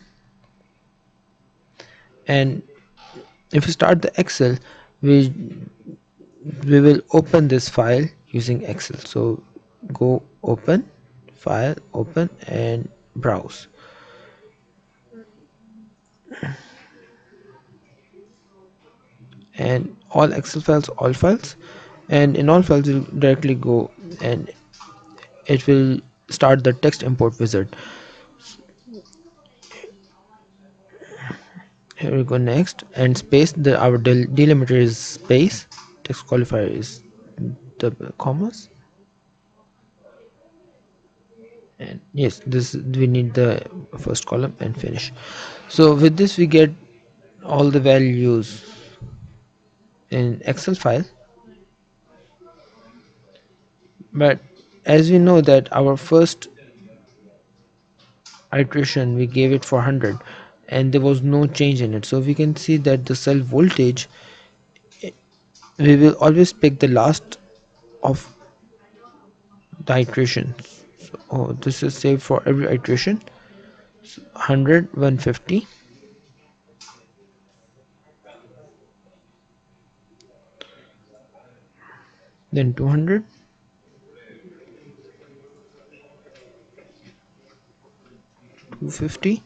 and if we start the Excel, we we will open this file using Excel. So go open, file, open, and browse. And all Excel files, all files, and in all files you'll directly go and it will start the text import wizard. Here we go, next, and space, our delimiter is space, text qualifier is double commas, and yes, this we need the first column and finish. So with this we get all the values in Excel file, but as we know that our first iteration we gave it for 100 and there was no change in it, so we can see that the cell voltage, we will always pick the last of the iterations. So this is saved for every iteration. So 100, 150, then 200, 250,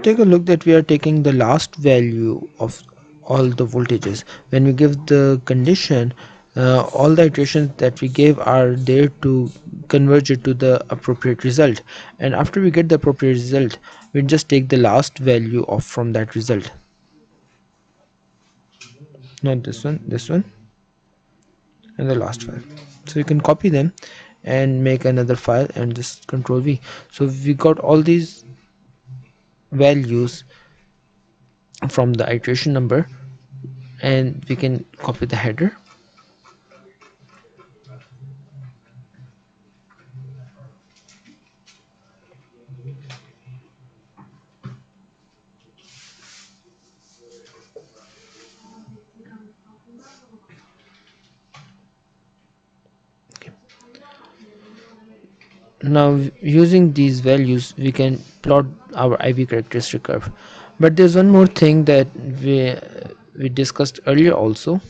take a look that we are taking the last value of all the voltages. When we give the condition, all the iterations that we gave are there to converge it to the appropriate result, and after we get the appropriate result we just take the last value of from that result, not this one, this one, and the last file. So you can copy them and make another file and just control V. So we got all these values from the iteration number, and we can copy the header. Now using these values we can plot our IV characteristic curve, but there's one more thing that we discussed earlier also,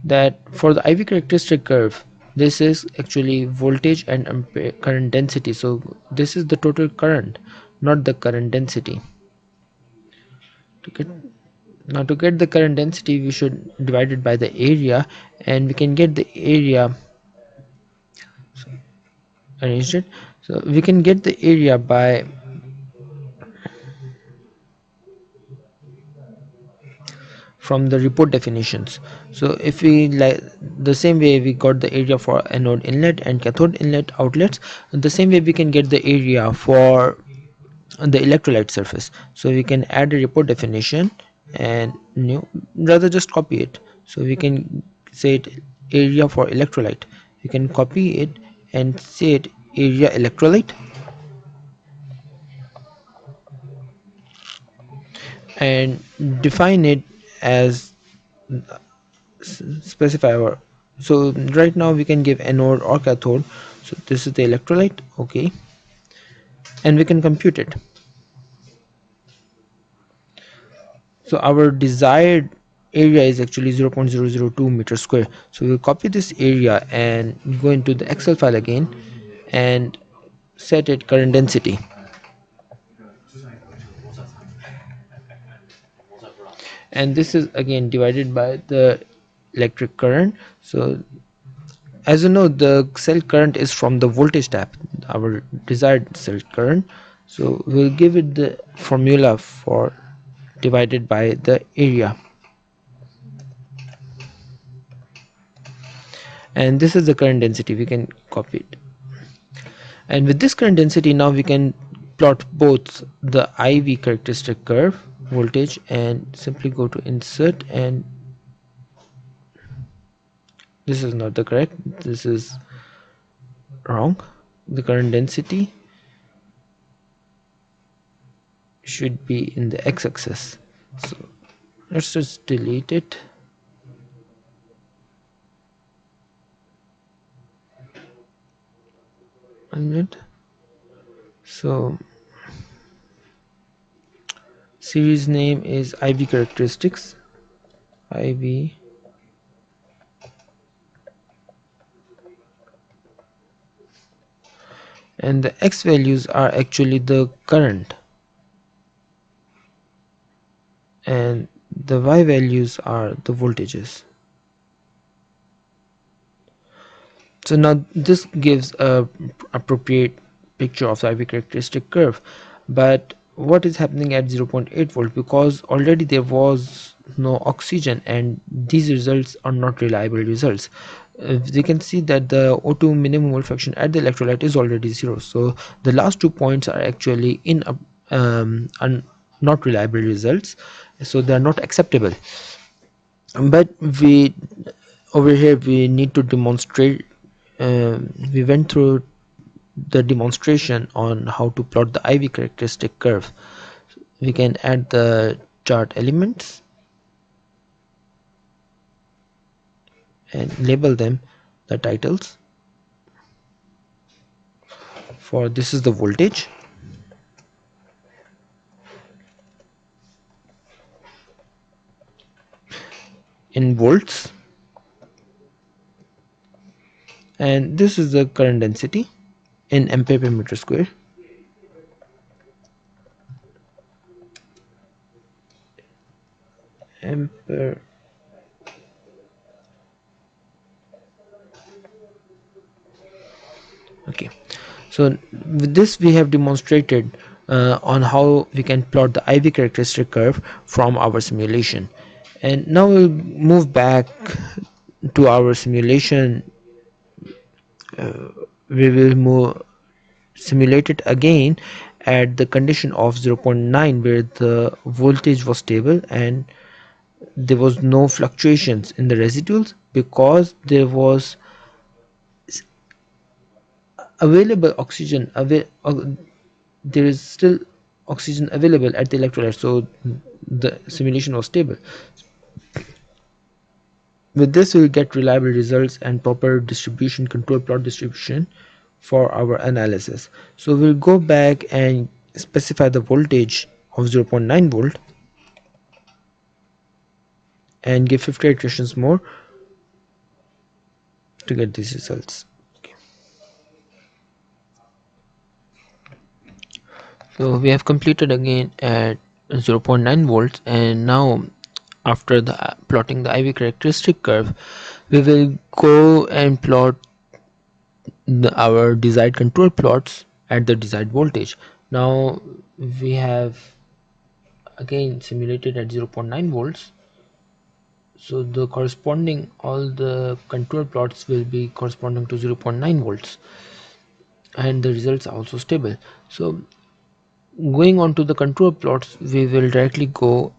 that for the IV characteristic curve this is actually voltage and current density. So this is the total current, not the current density. to get Now to get the current density, we should divide it by the area, and we can get the area arranged it. So we can get the area by from the report definitions. So if we like the same way we got the area for anode inlet and cathode inlet outlets, the same way we can get the area for the electrolyte surface. So we can add a report definition and new, rather just copy it. So we can say it area for electrolyte, we can copy it and say it area electrolyte, and define it as specify our. So right now we can give anode or cathode. So this is the electrolyte, okay, and we can compute it. So our desired area is actually 0.002 meter square. So we'll copy this area and go into the Excel file again and set it current density. And this is again divided by the electric current. So as you know, the cell current is from the voltage tab, our desired cell current. So we'll give it the formula for divided by the area, and this is the current density. We can copy it, and with this current density now we can plot both the IV characteristic curve voltage, and simply go to insert, and this is not the correct, this is wrong. The current density should be in the x-axis. So let's just delete it. And so series name is IV characteristics, IV, and the x values are actually the current, and the y values are the voltages. So now this gives a appropriate picture of the IV characteristic curve, but what is happening at 0.8 volt, because already there was no oxygen and these results are not reliable results. They can see that the O2 minimum mole fraction at the electrolyte is already 0, so the last 2 points are actually in not reliable results, so they are not acceptable. But we over here we need to demonstrate, we went through the demonstration on how to plot the IV characteristic curve. We can add the chart elements and label them the titles. For this is the voltage, in volts, and this is the current density in ampere per meter square. Ampere. Okay, so with this we have demonstrated on how we can plot the IV characteristic curve from our simulation, and now we'll move back to our simulation. We will move simulate it again at the condition of 0.9, where the voltage was stable and there was no fluctuations in the residuals, because there was available oxygen there is still oxygen available at the electrolyte, so the simulation was stable. With this we'll get reliable results and proper distribution, control plot distribution for our analysis. So we'll go back and specify the voltage of 0.9 volt and give 50 iterations more to get these results. Okay. So we have completed again at 0.9 volts. And now after the plotting the IV characteristic curve, we will go and plot our desired control plots at the desired voltage. Now we have again simulated at 0.9 volts, so the corresponding all the control plots will be corresponding to 0.9 volts, and the results are also stable. So going on to the control plots, we will directly go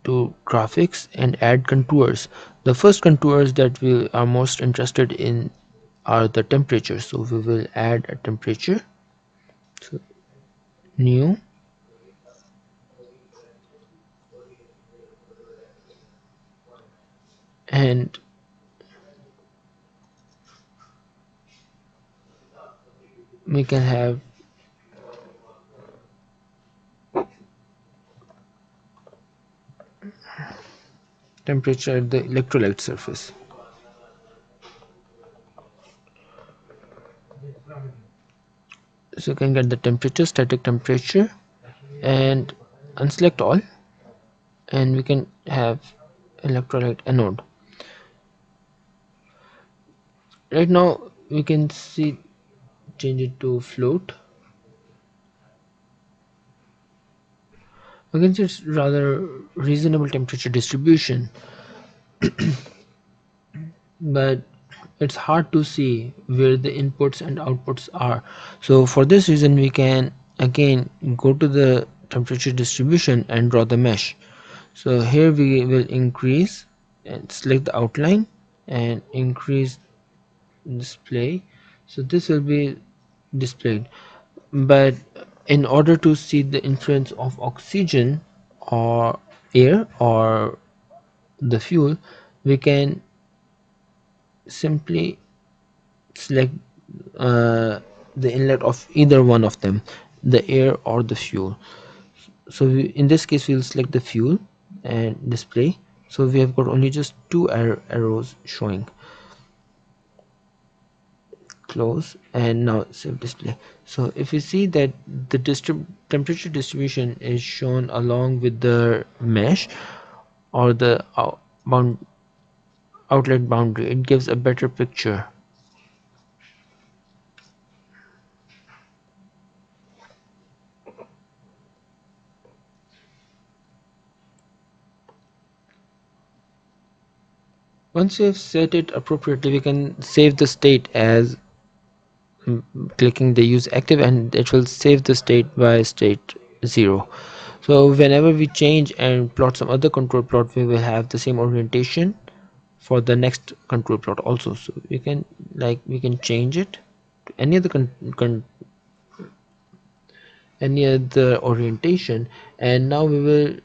to graphics and add contours. The first contours that we are most interested in are the temperatures, so we will add a temperature. So new, and we can have temperature at the electrolyte surface. So you can get the temperature, static temperature, and unselect all, and we can have electrolyte anode. Right now we can see, change it to float. We can see it's rather reasonable temperature distribution, but it's hard to see where the inputs and outputs are. So for this reason we can again go to the temperature distribution and draw the mesh. So here we will increase and select the outline and increase display, so this will be displayed. But in order to see the influence of oxygen or air or the fuel, we can simply select the inlet of either one of them, the air or the fuel. So in this case we'll select the fuel and display. So we have got only just two arrows showing. Close, and now save display. So if you see that the temperature distribution is shown along with the mesh or the outlet boundary, it gives a better picture. Once we have set it appropriately, we can save the state as clicking the use active, and it will save the state by state 0. So whenever we change and plot some other control plot, we will have the same orientation for the next control plot also. So we can change it to any other orientation, and now we will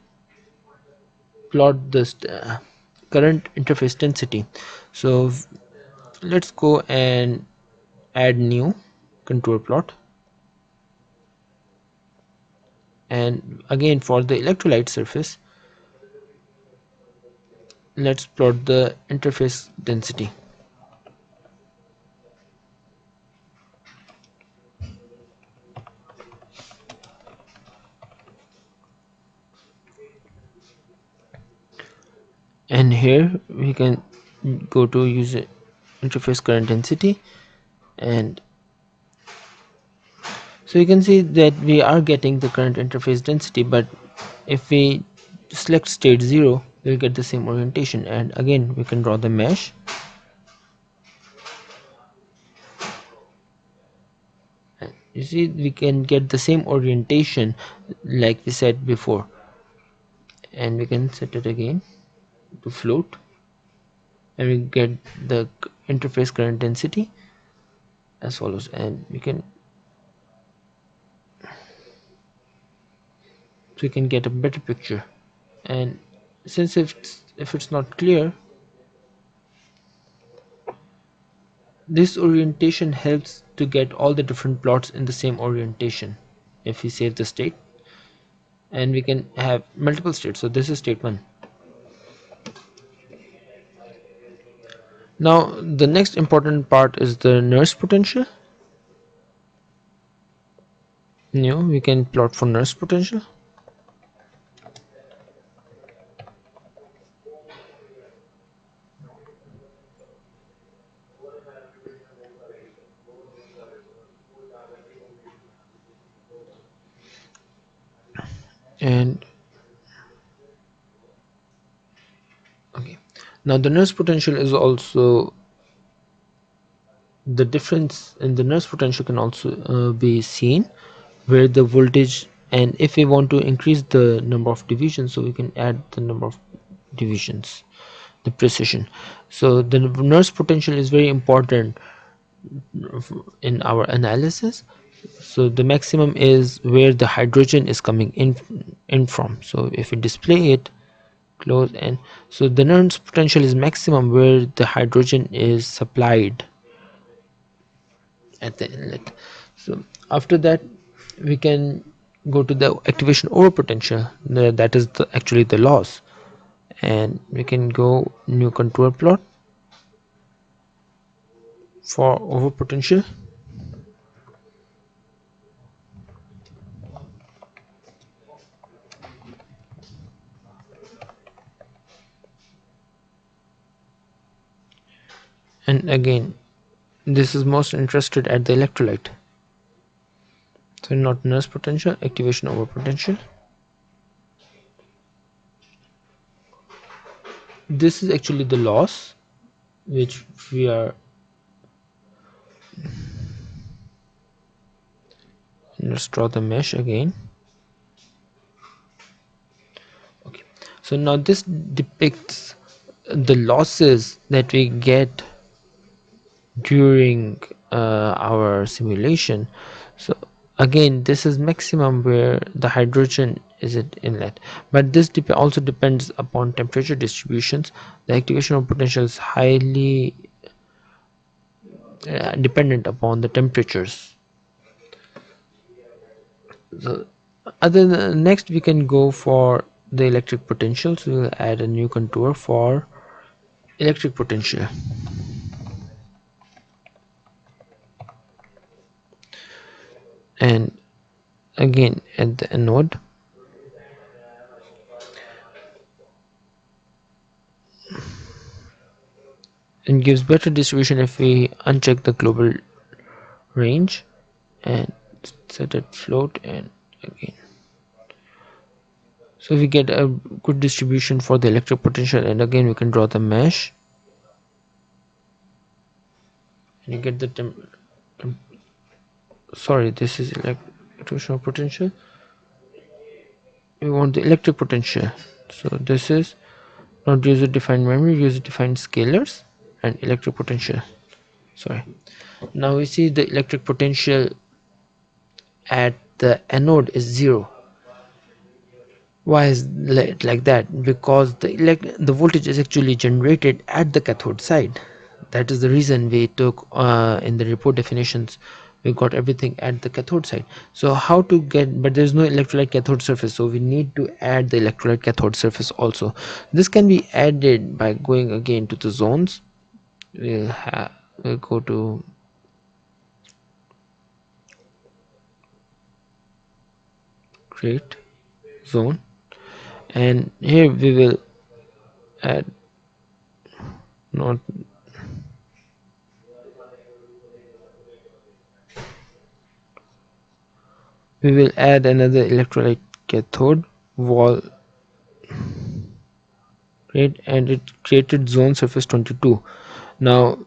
plot the current interface density. So let's go and add new control plot, and again for the electrolyte surface let's plot the interface density. And here we can go to user interface current density, and so you can see that we are getting the current interface density, but if we select state 0 we'll get the same orientation. And again we can draw the mesh, and you see we can get the same orientation like we said before. And we can set it again to float, and we get the interface current density as follows. And we can get a better picture. And since if it's not clear, this orientation helps to get all the different plots in the same orientation. If we save the state, and we can have multiple states, so this is state 1. Now the next important part is the nurse potential. New, we can plot for nurse potential. And okay, now the nurse potential is also, the difference in the nurse potential can also be seen, where the voltage, and if we want to increase the number of divisions, so we can add the number of divisions, the precision. So the nurse potential is very important in our analysis. So the maximum is where the hydrogen is coming in from. So if we display it close, and so the nernst potential is maximum where the hydrogen is supplied at the inlet. So after that we can go to the activation over potential. That is actually the loss, and we can go new contour plot for over potential. And again, this is most interested at the electrolyte. So not nurse potential, activation over potential. This is actually the loss which we are, let's draw the mesh again. Okay, so now this depicts the losses that we get during our simulation. So again, this is maximum where the hydrogen is at inlet, but this also depends upon temperature distributions. The activation of potential is highly dependent upon the temperatures. So other than, next we can go for the electric potential. So we'll add a new contour for electric potential. And again at the anode, and gives better distribution if we uncheck the global range and set it float. And again, so we get a good distribution for the electric potential. And again we can draw the mesh, and you get the sorry, this is electric potential. We want the electric potential. So this is not user defined memory, user defined scalars and electric potential. Sorry, now we see the electric potential at the anode is 0. Why is like that? Because the voltage is actually generated at the cathode side. That is the reason we took in the report definitions, we got everything at the cathode side. So how to get, but there's no electrolyte cathode surface, so we need to add the electrolyte cathode surface also. This can be added by going again to the zones. We'll go to create zone, and here we will add, not, we will add another electrolyte cathode wall, right? And it created zone surface 22. Now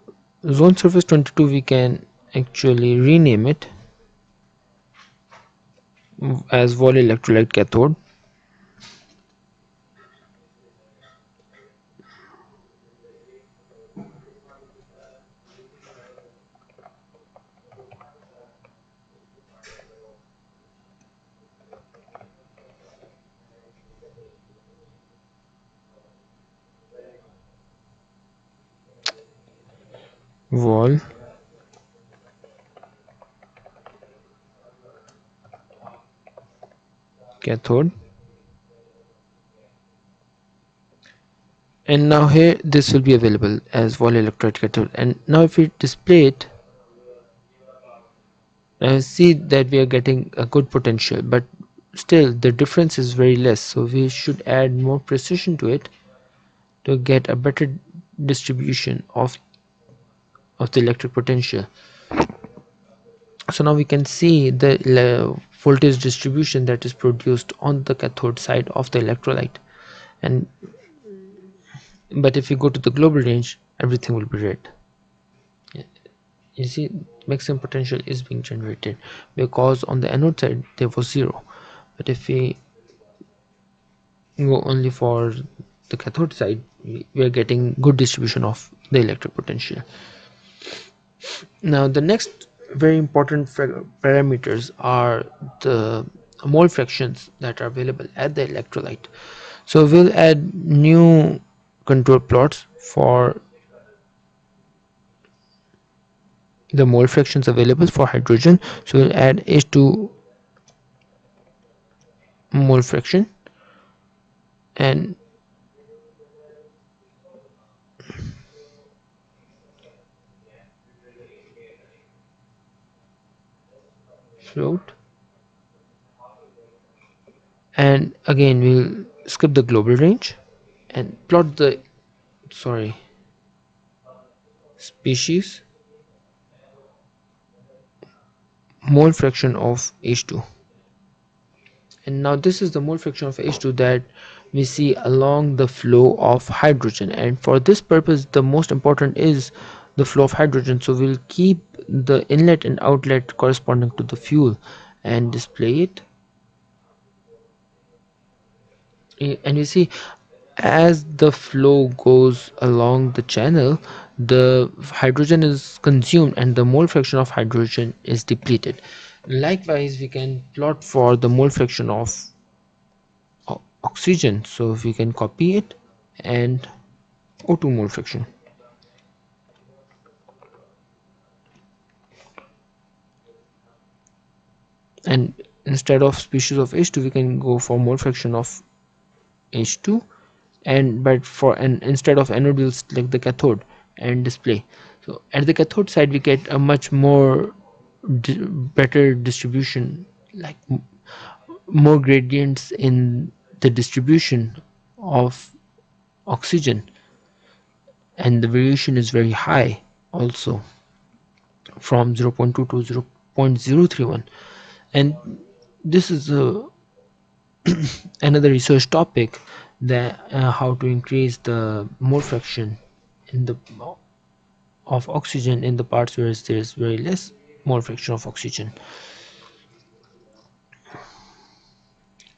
zone surface 22 we can actually rename it as wall electrolyte cathode. Wall cathode. And now here this will be available as wall electrolyte cathode. And now if we display it, see that we are getting a good potential, but still the difference is very less, so we should add more precision to it to get a better distribution of the electric potential. So now we can see the voltage distribution that is produced on the cathode side of the electrolyte. And but if you go to the global range, everything will be red. You see, maximum potential is being generated because on the anode side there was zero, but if we go only for the cathode side, we are getting good distribution of the electric potential. Now the next very important parameters are the mole fractions that are available at the electrolyte. So we'll add new control plots for the mole fractions available for hydrogen. So we'll add H2 mole fraction and float, and again we'll skip the global range and plot the species mole fraction of H2. And now this is the mole fraction of H2 that we see along the flow of hydrogen, and for this purpose the most important is the flow of hydrogen. So we'll keep the inlet and outlet corresponding to the fuel and display it. And you see, as the flow goes along the channel, the hydrogen is consumed and the mole fraction of hydrogen is depleted. Likewise, we can plot for the mole fraction of oxygen. So we can copy it and O2 mole fraction. And instead of species of H2, we can go for mole fraction of H2, and but for an instead of anode we'll select the cathode and display. So at the cathode side we get a much more better distribution, like more gradients in the distribution of oxygen, and the variation is very high also, from 0.2 to 0.031. And this is another research topic, that how to increase the mole fraction in the of oxygen in the parts where there is very less mole fraction of oxygen.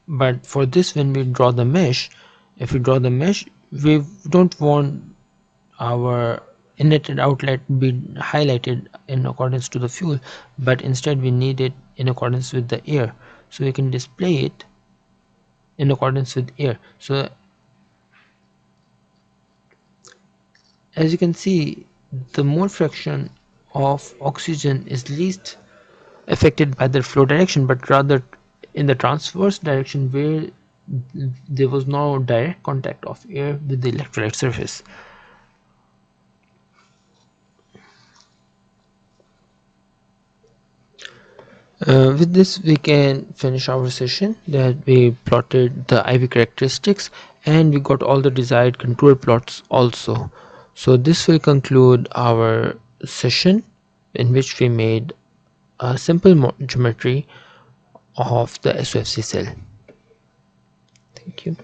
But for this, when we draw the mesh, if we draw the mesh, we don't want our inlet and outlet be highlighted in accordance to the fuel, but instead we need it in accordance with the air. So we can display it in accordance with air. So as you can see, the mole fraction of oxygen is least affected by the flow direction, but rather in the transverse direction where there was no direct contact of air with the electrolyte surface. With this we can finish our session, that we plotted the IV characteristics and we got all the desired control plots also. So this will conclude our session, in which we made a simple geometry of the SOFC cell. Thank you.